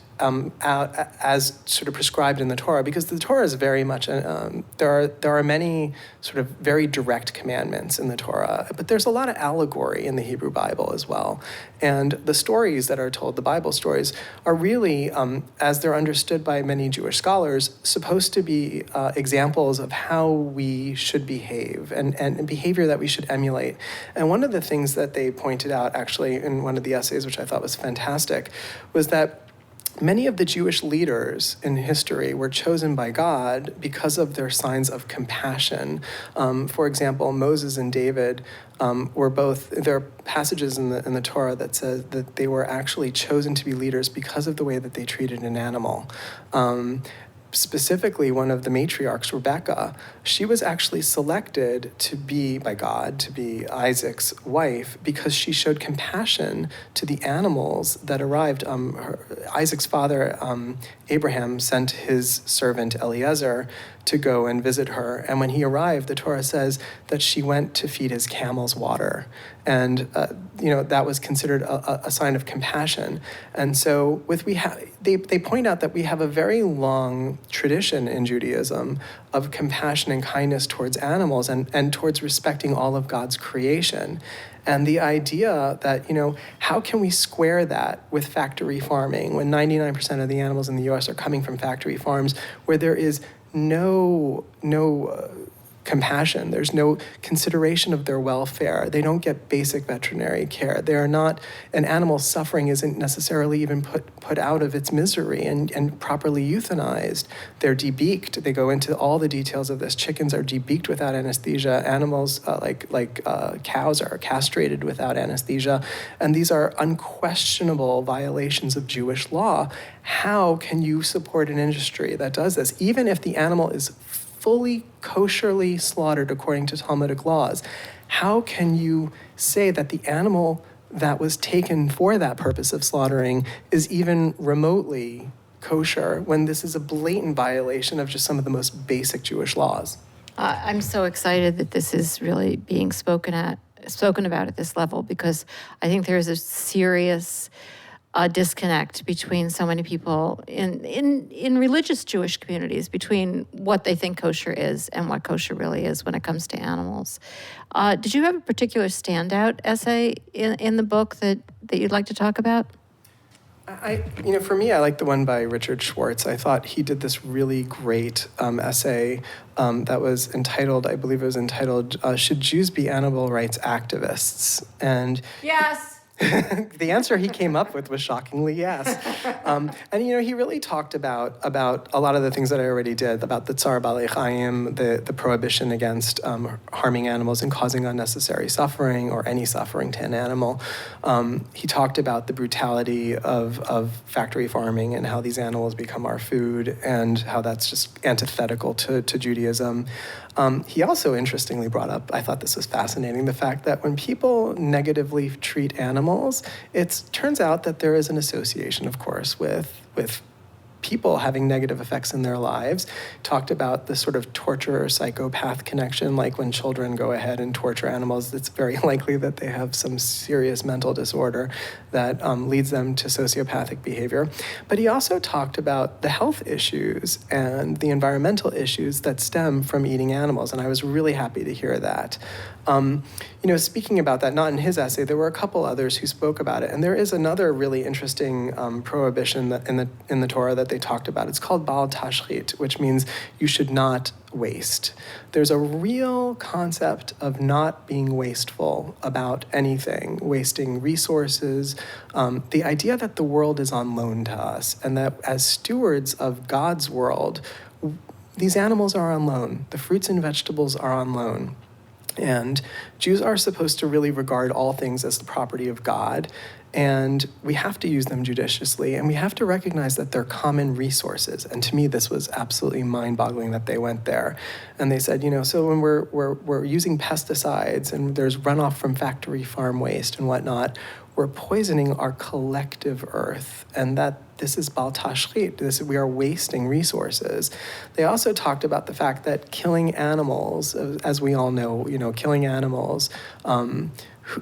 as sort of prescribed in the Torah, because the Torah is very much, there are many sort of very direct commandments in the Torah, but there's a lot of allegory in the Hebrew Bible as well. And the stories that are told, the Bible stories, are really, as they're understood by many Jewish scholars, supposed to be examples of how we should behave and behavior that we should emulate. And one of the things that they pointed out, actually, in one of the essays, which I thought was fantastic, was that many of the Jewish leaders in history were chosen by God because of their signs of compassion. For example, Moses and David were both, there are passages in the Torah that says that they were actually chosen to be leaders because of the way that they treated an animal. Specifically, one of the matriarchs, Rebecca, she was actually selected by God to be Isaac's wife because she showed compassion to the animals that arrived. Isaac's father, Abraham, sent his servant Eliezer to go and visit her. And when he arrived, the Torah says that she went to feed his camels water. And, that was considered a sign of compassion. And so they point out that we have a very long tradition in Judaism of compassion and kindness towards animals and towards respecting all of God's creation. And the idea that, how can we square that with factory farming when 99% of the animals in the U.S. are coming from factory farms where there is no compassion, there's no consideration of their welfare. They don't get basic veterinary care. They are not, an animal's suffering isn't necessarily even put out of its misery and properly euthanized. They're debeaked. They go into all the details of this. Chickens are debeaked without anesthesia. Animals like cows are castrated without anesthesia. And these are unquestionable violations of Jewish law. How can you support an industry that does this? Even if the animal is fully kosherly slaughtered according to Talmudic laws, how can you say that the animal that was taken for that purpose of slaughtering is even remotely kosher when this is a blatant violation of just some of the most basic Jewish laws? I'm so excited that this is really being spoken about at this level, because I think there's a serious disconnect between so many people in religious Jewish communities between what they think kosher is and what kosher really is when it comes to animals. Did you have a particular standout essay in the book that you'd like to talk about? For me, I like the one by Richard Schwartz. I thought he did this really great essay that was entitled, I believe it was entitled, Should Jews Be Animal Rights Activists? And yes. The answer he came up with was shockingly yes. And he really talked about a lot of the things that I already did, about the Tsar Balei Chaim, the prohibition against harming animals and causing unnecessary suffering or any suffering to an animal. He talked about the brutality of factory farming and how these animals become our food and how that's just antithetical to Judaism. He also interestingly brought up, I thought this was fascinating, the fact that when people negatively treat animals, it turns out that there is an association, of course, with people having negative effects in their lives, talked about the sort of torture or psychopath connection, like when children go ahead and torture animals, it's very likely that they have some serious mental disorder that leads them to sociopathic behavior. But he also talked about the health issues and the environmental issues that stem from eating animals, and I was really happy to hear that. Speaking about that, not in his essay, there were a couple others who spoke about it, and there is another really interesting prohibition that in the Torah that they talked about. It's called Bal Tashchit, which means you should not waste. There's a real concept of not being wasteful about anything, wasting resources, the idea that the world is on loan to us, and that as stewards of God's world, these animals are on loan. The fruits and vegetables are on loan. And Jews are supposed to really regard all things as the property of God, and we have to use them judiciously, and we have to recognize that they're common resources. And to me, this was absolutely mind-boggling that they went there. And they said, so when we're using pesticides and there's runoff from factory farm waste and whatnot, we're poisoning our collective earth, and that this is bal tashchit, we are wasting resources. They also talked about the fact that killing animals, as we all know, killing animals,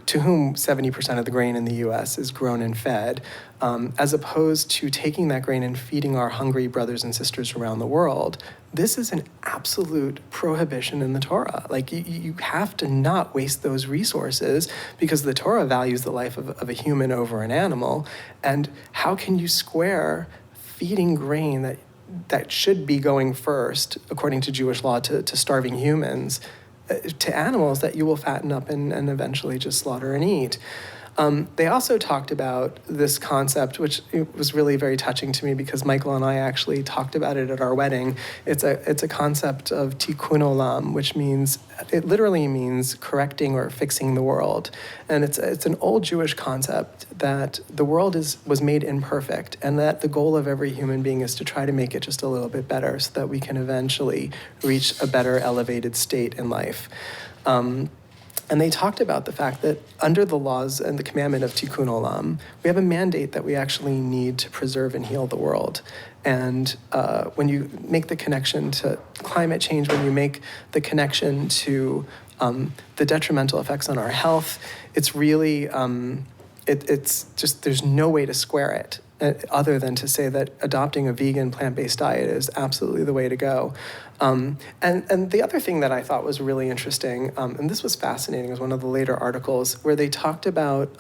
to whom 70% of the grain in the U.S. is grown and fed, as opposed to taking that grain and feeding our hungry brothers and sisters around the world. This is an absolute prohibition in the Torah. Like, you have to not waste those resources because the Torah values the life of a human over an animal. And how can you square feeding grain that should be going first, according to Jewish law, to starving humans, to animals that you will fatten up and eventually just slaughter and eat? They also talked about this concept, which was really very touching to me because Michael and I actually talked about it at our wedding. It's a concept of tikkun olam, which literally means correcting or fixing the world. And it's an old Jewish concept that the world was made imperfect, and that the goal of every human being is to try to make it just a little bit better so that we can eventually reach a better elevated state in life. And they talked about the fact that under the laws and the commandment of tikkun olam, we have a mandate that we actually need to preserve and heal the world. And when you make the connection to climate change, when you make the connection to the detrimental effects on our health, it's really, it's just, there's no way to square it other than to say that adopting a vegan plant-based diet is absolutely the way to go. And the other thing that I thought was really interesting, and this was fascinating, was one of the later articles where they talked about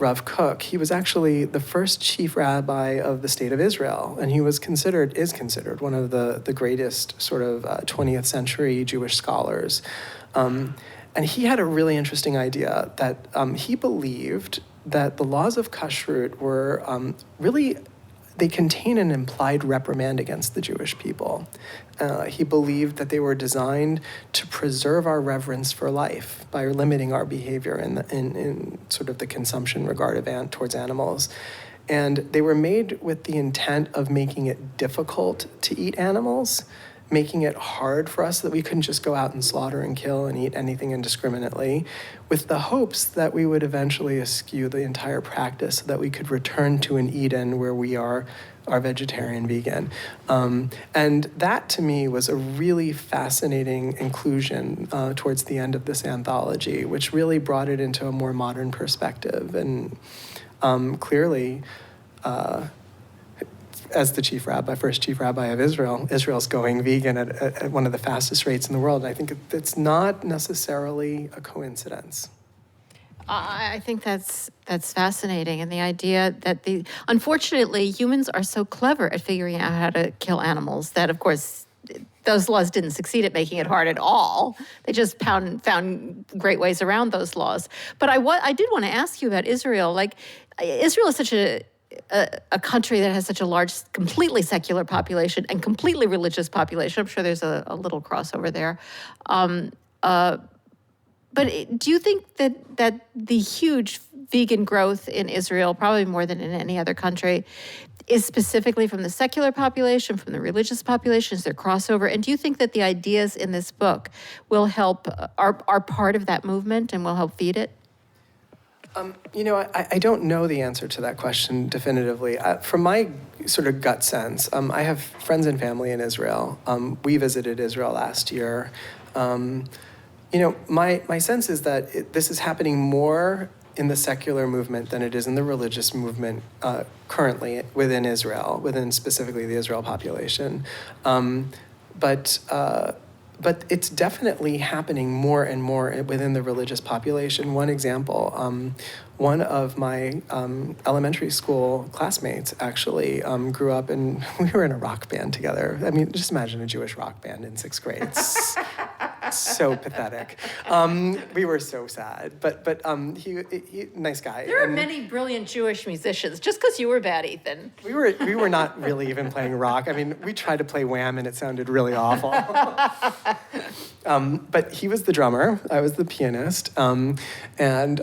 Rav Kook. He was actually the first chief rabbi of the state of Israel, and he is considered one of the greatest sort of 20th century Jewish scholars. And he had a really interesting idea that he believed that the laws of kashrut were they contain an implied reprimand against the Jewish people. He believed that they were designed to preserve our reverence for life by limiting our behavior in sort of the consumption regard towards animals. And they were made with the intent of making it difficult to eat animals, making it hard for us so that we couldn't just go out and slaughter and kill and eat anything indiscriminately, with the hopes that we would eventually eschew the entire practice so that we could return to an Eden where we are vegetarian, vegan. And that, to me, was a really fascinating inclusion towards the end of this anthology, which really brought it into a more modern perspective. And clearly, as the first chief rabbi of Israel, Israel's going vegan at one of the fastest rates in the world. And I think it's not necessarily a coincidence. I think that's fascinating, and the idea that unfortunately humans are so clever at figuring out how to kill animals that, of course, those laws didn't succeed at making it hard at all. They just found great ways around those laws. But I did want to ask you about Israel. Like, Israel is such a country that has such a large, completely secular population and completely religious population. I'm sure there's a little crossover there. But do you think that the huge vegan growth in Israel, probably more than in any other country, is specifically from the secular population, from the religious population? Is there crossover? And do you think that the ideas in this book will help, are part of that movement and will help feed it? I don't know the answer to that question definitively. From my sort of gut sense. I have friends and family in Israel. We visited Israel last year. My sense is that this is happening more in the secular movement than it is in the religious movement currently within Israel, within specifically the Israel population. But it's definitely happening more and more within the religious population. One example, one of my elementary school classmates actually grew up and we were in a rock band together. I mean, just imagine a Jewish rock band in 6th grade. It's so pathetic. We were so sad, but he nice guy. There are many brilliant Jewish musicians. Just because you were bad, Ethan. We were not really even playing rock. I mean, we tried to play Wham and it sounded really awful. But he was the drummer. I was the pianist. And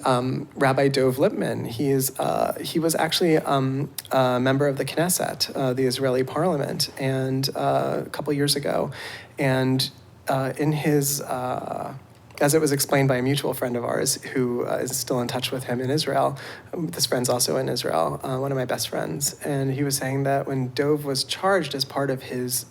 Rabbi Dov Lipman, he was actually a member of the Knesset, the Israeli parliament, and a couple years ago. And in his, as it was explained by a mutual friend of ours who is still in touch with him in Israel, this friend's also in Israel, one of my best friends, and he was saying that when Dov was charged as part of his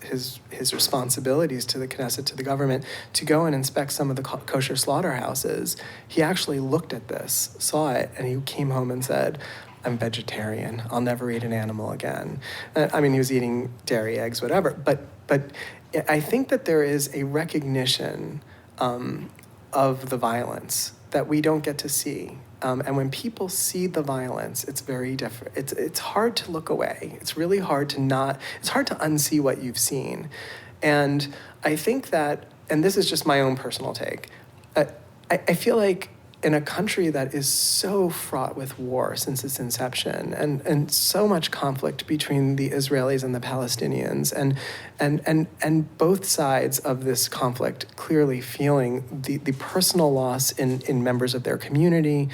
responsibilities to the Knesset, to the government, to go and inspect some of the kosher slaughterhouses, he actually looked at this, saw it, and he came home and said, I'm vegetarian. I'll never eat an animal again. I mean, he was eating dairy, eggs, whatever, but I think that there is a recognition of the violence that we don't get to see. And when people see the violence, it's very different. It's hard to look away. It's really hard to it's hard to unsee what you've seen. And I think that, and this is just my own personal take, I feel like in a country that is so fraught with war since its inception and so much conflict between the Israelis and the Palestinians and both sides of this conflict clearly feeling the personal loss in members of their community,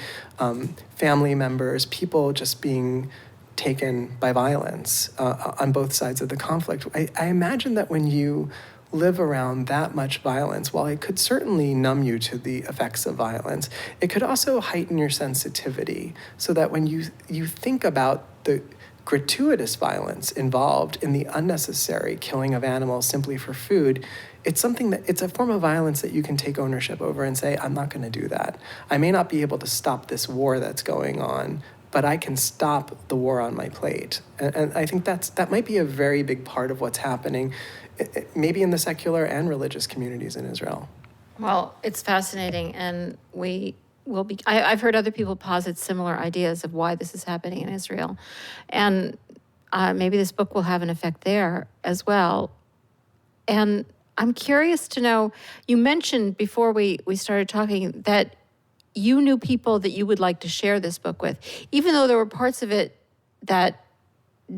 family members, people just being taken by violence on both sides of the conflict. I imagine that when you live around that much violence, while it could certainly numb you to the effects of violence, it could also heighten your sensitivity so that when you think about the gratuitous violence involved in the unnecessary killing of animals simply for food, it's a form of violence that you can take ownership over and say, I'm not going to do that. I may not be able to stop this war that's going on, but I can stop the war on my plate. And I think that might be a very big part of what's happening, maybe in the secular and religious communities in Israel. Well, it's fascinating, and we will be. I've heard other people posit similar ideas of why this is happening in Israel, and maybe this book will have an effect there as well. And I'm curious to know. You mentioned before we started talking that you knew people that you would like to share this book with, even though there were parts of it that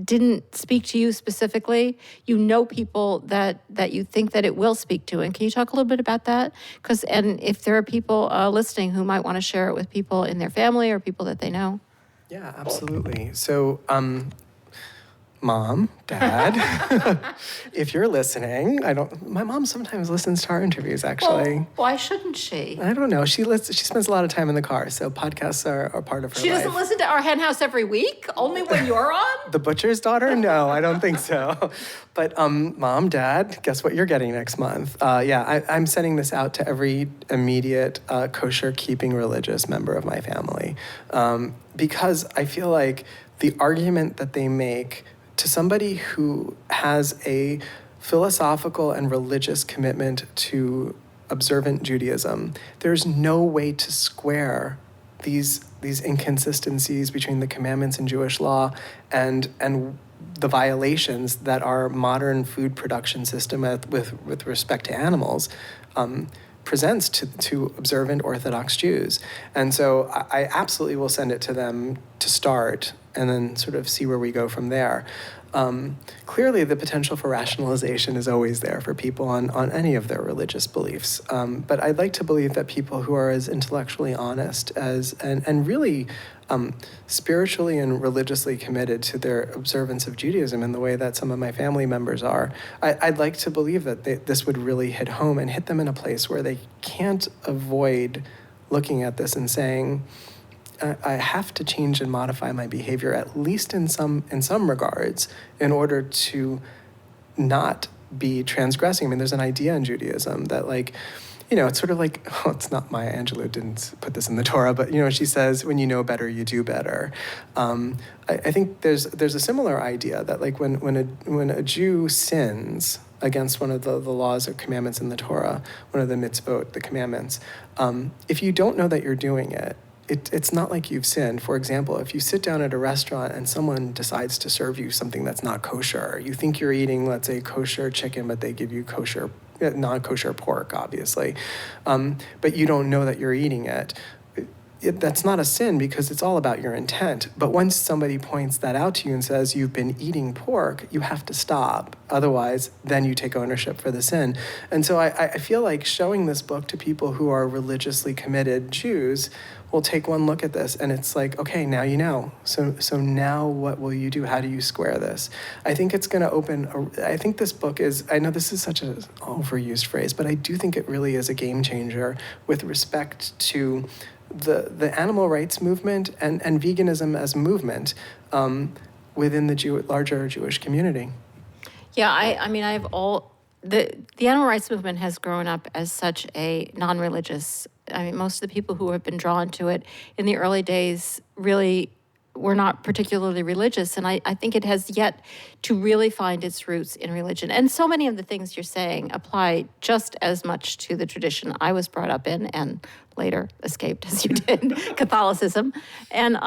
didn't speak to you specifically. You know people that you think that it will speak to. And can you talk a little bit about that? And if there are people listening who might want to share it with people in their family or people that they know. Yeah, absolutely. So, Mom, Dad, if you're listening, my mom sometimes listens to our interviews, actually. Well, why shouldn't she? I don't know. She spends a lot of time in the car, so podcasts are part of her life. She doesn't listen to Our Hen House every week? Only when you're on? The butcher's daughter? No, I don't think so. But Mom, Dad, guess what you're getting next month? I'm sending this out to every immediate kosher-keeping religious member of my family because I feel like the argument that they make to somebody who has a philosophical and religious commitment to observant Judaism, there's no way to square these inconsistencies between the commandments in Jewish law and the violations that our modern food production system with respect to animals presents to observant Orthodox Jews. And so I absolutely will send it to them to start and then sort of see where we go from there. Clearly, the potential for rationalization is always there for people on any of their religious beliefs. But I'd like to believe that people who are as intellectually honest and really spiritually and religiously committed to their observance of Judaism in the way that some of my family members are, I'd like to believe that this would really hit home and hit them in a place where they can't avoid looking at this and saying, I have to change and modify my behavior, at least in some regards, in order to not be transgressing. I mean, there's an idea in Judaism that, like, it's sort of like, it's not Maya Angelou didn't put this in the Torah, but, she says, when you know better, you do better. I think there's a similar idea that, like, when a Jew sins against one of the laws or commandments in the Torah, one of the mitzvot, the commandments, if you don't know that you're doing it, it's not like you've sinned. For example, if you sit down at a restaurant and someone decides to serve you something that's not kosher, you think you're eating, let's say, kosher chicken, but they give you non-kosher pork, obviously, but you don't know that you're eating it. That's not a sin because it's all about your intent. But once somebody points that out to you and says you've been eating pork, you have to stop. Otherwise, then you take ownership for the sin. And so I feel like showing this book to people who are religiously committed Jews will take one look at this, and it's like, okay, now you know. So now what will you do? How do you square this? I think it's going to open. I think this book is, I know this is such an overused phrase, but I do think it really is a game changer with respect to the animal rights movement and veganism as movement within the larger Jewish community. Yeah, I mean, the animal rights movement has grown up as such a non-religious. I mean, most of the people who have been drawn to it in the early days really were not particularly religious, and I think it has yet to really find its roots in religion. And so many of the things you're saying apply just as much to the tradition I was brought up in and later escaped, as you did, Catholicism. And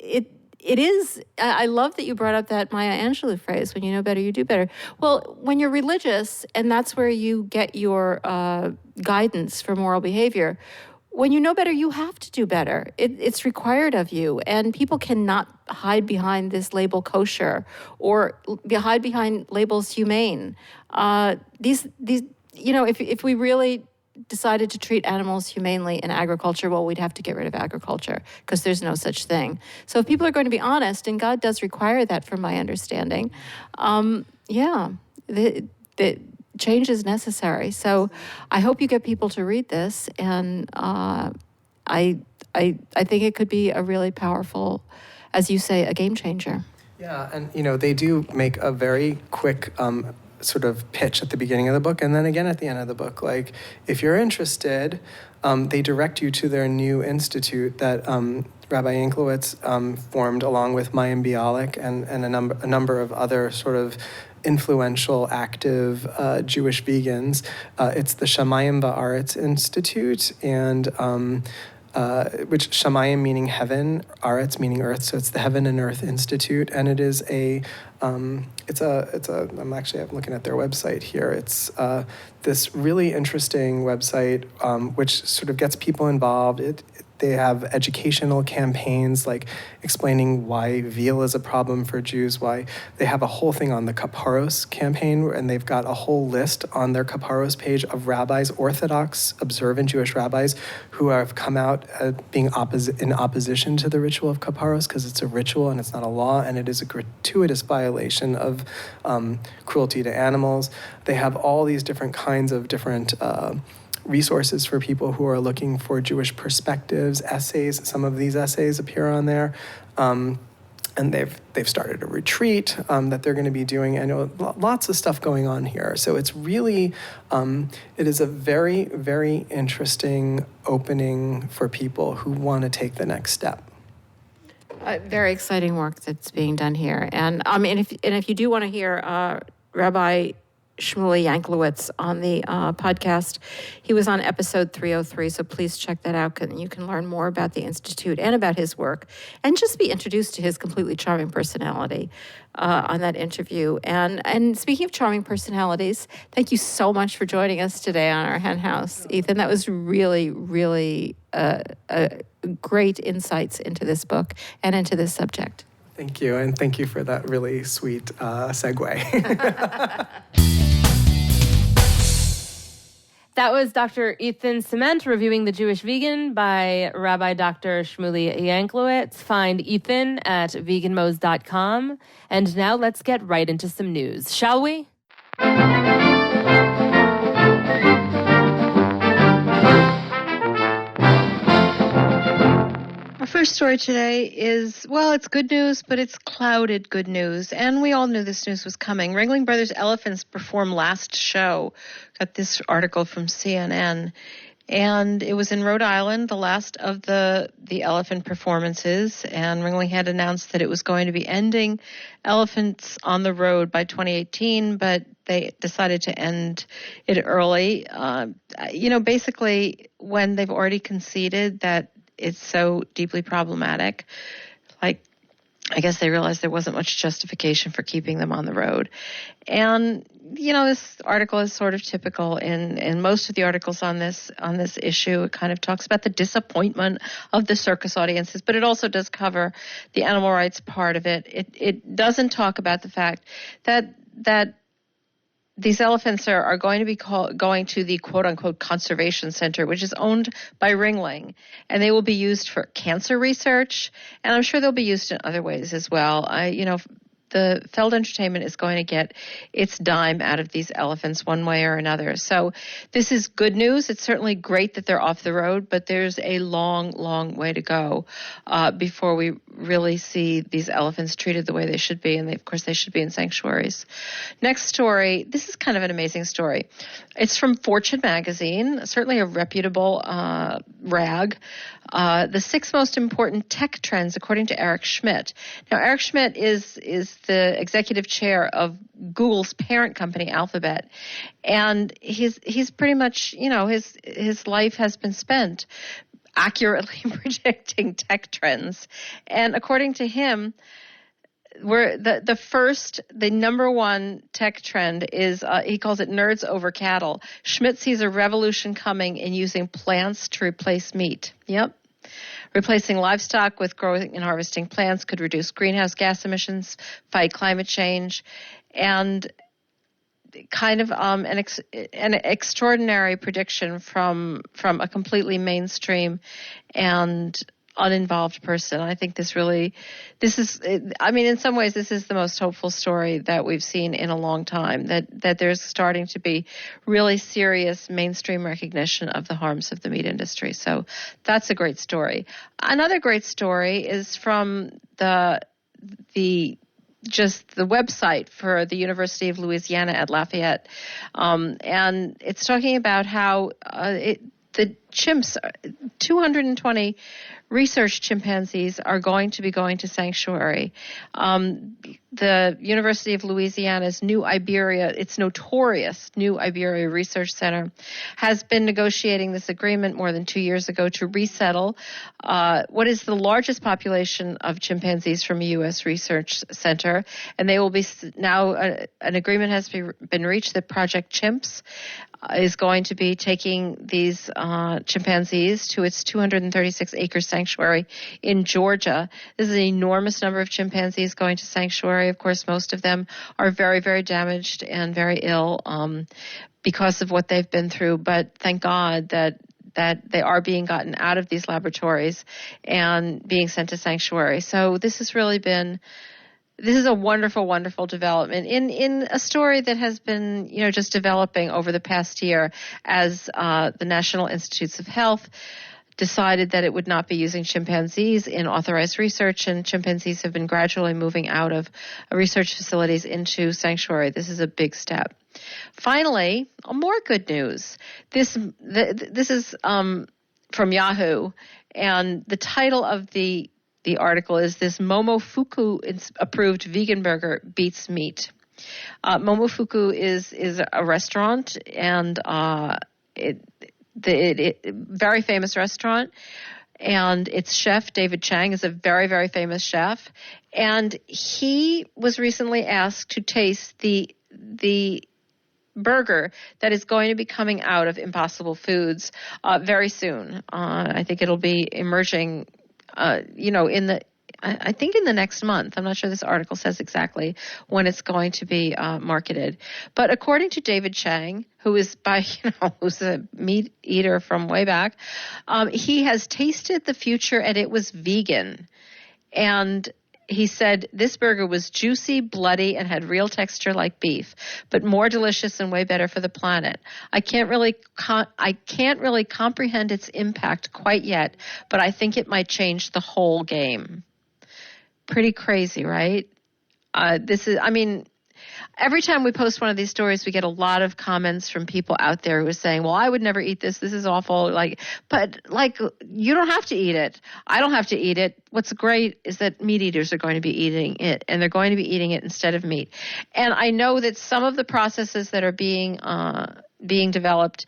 it is, I love that you brought up that Maya Angelou phrase, when you know better, you do better. Well, when you're religious, and that's where you get your guidance for moral behavior, when you know better, you have to do better. It's required of you. And people cannot hide behind this label kosher or hide behind labels humane. These if we really decided to treat animals humanely in agriculture, well, we'd have to get rid of agriculture because there's no such thing. So if people are going to be honest, and God does require that from my understanding, the change is necessary. So I hope you get people to read this, and I think it could be a really powerful, as you say, a game changer. Yeah, and they do make a very quick sort of pitch at the beginning of the book and then again at the end of the book. Like, if you're interested, they direct you to their new institute that Rabbi Yanklowitz formed along with Mayim Bialik and a number of other sort of influential, active Jewish vegans. It's the Shamayim Va'aretz Institute, and which Shamayim meaning heaven, Aretz meaning earth, so it's the Heaven and Earth Institute, and it is I'm looking at their website here. It's this really interesting website which sort of gets people involved. They have educational campaigns like explaining why veal is a problem for Jews, why they have a whole thing on the Kaparos campaign, and they've got a whole list on their Kaparos page of rabbis, Orthodox, observant Jewish rabbis, who have come out being in opposition to the ritual of Kaparos because it's a ritual and it's not a law, and it is a gratuitous violation of cruelty to animals. They have all these different kinds of different resources for people who are looking for Jewish perspectives, essays. Some of these essays appear on there. And they've started a retreat that they're going to be doing. I know lots of stuff going on here. So it's really, it is a very, very interesting opening for people who want to take the next step. Very exciting work that's being done here. And if you do want to hear Rabbi Shmuley Yanklowitz on the podcast. He was on episode 303, so please check that out. You can learn more about the Institute and about his work, and just be introduced to his completely charming personality on that interview. And speaking of charming personalities, thank you so much for joining us today on our Hen House, Ethan. That was really, really great insights into this book and into this subject. Thank you, and thank you for that really sweet segue. That was Dr. Ethan Ciment reviewing The Jewish Vegan by Rabbi Dr. Shmuley Yanklowitz. Find Ethan at veganmo's.com. And now let's get right into some news, shall we? first story today is, well, it's good news, but it's clouded good news. And we all knew this news was coming. Ringling Brothers Elephants performed last show. Got this article from CNN. And it was in Rhode Island, the last of the elephant performances. And Ringling had announced that it was going to be ending Elephants on the Road by 2018, but they decided to end it early. Basically, when they've already conceded that it's so deeply problematic, like, I guess they realized there wasn't much justification for keeping them on the road. And, this article is sort of typical in most of the articles on this issue. It kind of talks about the disappointment of the circus audiences, but it also does cover the animal rights part of it. It doesn't talk about the fact that these elephants are going to be going to the quote-unquote conservation center, which is owned by Ringling, and they will be used for cancer research, and I'm sure they'll be used in other ways as well. The Feld Entertainment is going to get its dime out of these elephants one way or another. So this is good news. It's certainly great that they're off the road, but there's a long, long way to go before we really see these elephants treated the way they should be. And of course, they should be in sanctuaries. Next story. This is kind of an amazing story. It's from Fortune magazine, certainly a reputable rag. The 6 most important tech trends, according to Eric Schmidt. Now, Eric Schmidt is the executive chair of Google's parent company, Alphabet, and he's pretty much, his life has been spent accurately predicting tech trends. And according to him, the number one tech trend is, he calls it nerds over cattle. Schmidt sees a revolution coming in using plants to replace meat. Yep. Replacing livestock with growing and harvesting plants could reduce greenhouse gas emissions, fight climate change, and kind of an extraordinary prediction from a completely mainstream and uninvolved person. I think in some ways, this is the most hopeful story that we've seen in a long time, that there's starting to be really serious mainstream recognition of the harms of the meat industry. So that's a great story. Another great story is from the website for the University of Louisiana at Lafayette. And it's talking about how the chimps, 220 research chimpanzees are going to be going to sanctuary. The University of Louisiana's its notorious New Iberia Research Center, has been negotiating this agreement more than 2 years ago to resettle what is the largest population of chimpanzees from a U.S. research center. And they will be now, an agreement has been reached that Project Chimps is going to be taking these chimpanzees to its 236-acre sanctuary in Georgia. This is an enormous number of chimpanzees going to sanctuary. Of course, most of them are very, very damaged and very ill because of what they've been through. But thank God that they are being gotten out of these laboratories and being sent to sanctuary. So this is a wonderful, wonderful development in a story that has been, just developing over the past year as the National Institutes of Health decided that it would not be using chimpanzees in authorized research, and chimpanzees have been gradually moving out of research facilities into sanctuary. This is a big step. Finally, more good news. This is from Yahoo, and the title of the article is "This Momofuku approved vegan burger beats meat." Momofuku is a restaurant, and very famous restaurant, and its chef David Chang is a very, very famous chef, and he was recently asked to taste the burger that is going to be coming out of Impossible Foods very soon. I think it'll be emerging. I think in the next month. I'm not sure this article says exactly when it's going to be marketed. But according to David Chang, who is who's a meat eater from way back, he has tasted the future and it was vegan. And he said, this burger was juicy, bloody, and had real texture like beef, but more delicious and way better for the planet. I can't really comprehend its impact quite yet, but I think it might change the whole game. Pretty crazy, right? Every time we post one of these stories, we get a lot of comments from people out there who are saying, well, I would never eat this. This is awful. But you don't have to eat it. I don't have to eat it. What's great is that meat eaters are going to be eating it, and they're going to be eating it instead of meat. And I know that some of the processes that are being developed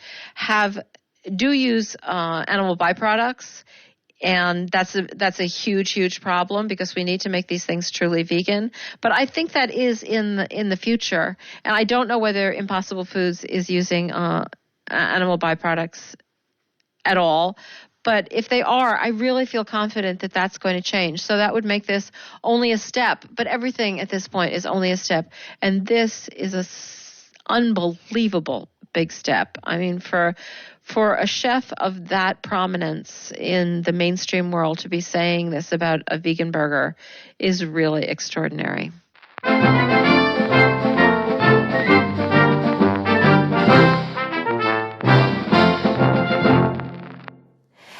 do use animal byproducts. And that's a huge, huge problem because we need to make these things truly vegan. But I think that is in the future. And I don't know whether Impossible Foods is using animal byproducts at all. But if they are, I really feel confident that that's going to change. So that would make this only a step. But everything at this point is only a step. And this is a unbelievable big step. I mean, for a chef of that prominence in the mainstream world to be saying this about a vegan burger is really extraordinary.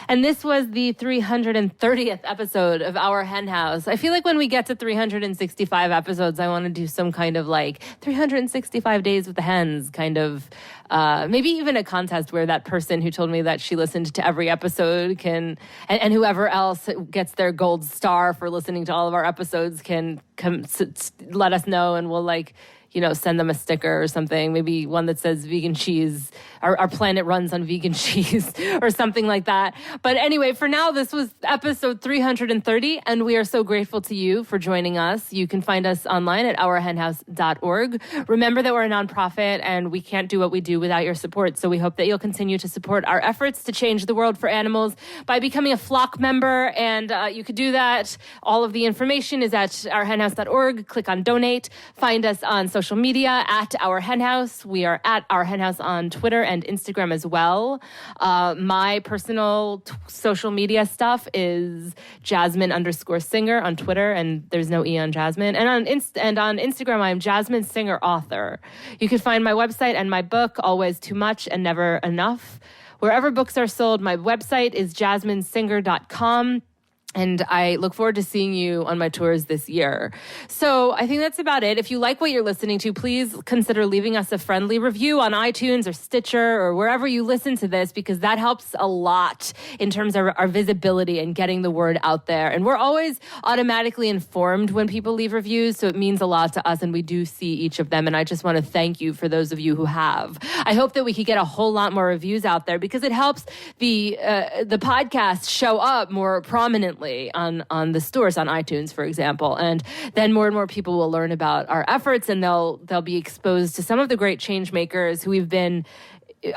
And this was the 330th episode of Our Hen House. I feel like when we get to 365 episodes, I want to do some kind of 365 days with the hens kind of, maybe even a contest where that person who told me that she listened to every episode can, and whoever else gets their gold star for listening to all of our episodes can come let us know, and we'll send them a sticker or something, maybe one that says vegan cheese, our planet runs on vegan cheese or something like that. But anyway, for now, this was episode 330, and we are so grateful to you for joining us. You can find us online at ourhenhouse.org. Remember that we're a nonprofit, and we can't do what we do without your support, so we hope that you'll continue to support our efforts to change the world for animals by becoming a flock member, and you could do that. All of the information is at ourhenhouse.org. Click on donate. Find us on social media at Our Hen House. We are at Our Hen House on Twitter and Instagram as well. My personal social media stuff is Jasmine_Singer on Twitter, and there's no E on Jasmine. And on Instagram, I'm Jasmine Singer Author. You can find my website and my book, Always Too Much and Never Enough, wherever books are sold. My website is jasminesinger.com. And I look forward to seeing you on my tours this year. So I think that's about it. If you like what you're listening to, please consider leaving us a friendly review on iTunes or Stitcher or wherever you listen to this, because that helps a lot in terms of our visibility and getting the word out there. And we're always automatically informed when people leave reviews, so it means a lot to us, and we do see each of them. And I just want to thank you for those of you who have. I hope that we could get a whole lot more reviews out there, because it helps the podcast show up more prominently on the stores, on iTunes, for example. And then more and more people will learn about our efforts, and they'll be exposed to some of the great change makers who we've been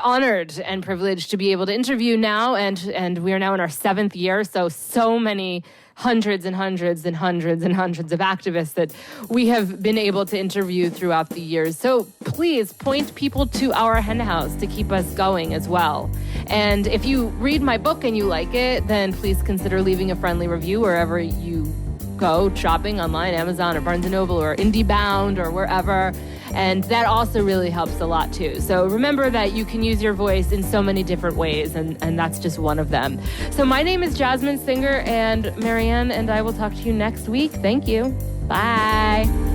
honored and privileged to be able to interview now. And we are now in our 7th year. So many hundreds and hundreds and hundreds and hundreds of activists that we have been able to interview throughout the years. So please point people to Our Hen House to keep us going as well. And if you read my book and you like it, then please consider leaving a friendly review wherever you go shopping online, Amazon or Barnes & Noble or IndieBound or wherever. And that also really helps a lot too. So remember that you can use your voice in so many different ways, and that's just one of them. So my name is Jasmine Singer, and Marianne and I will talk to you next week. Thank you. Bye.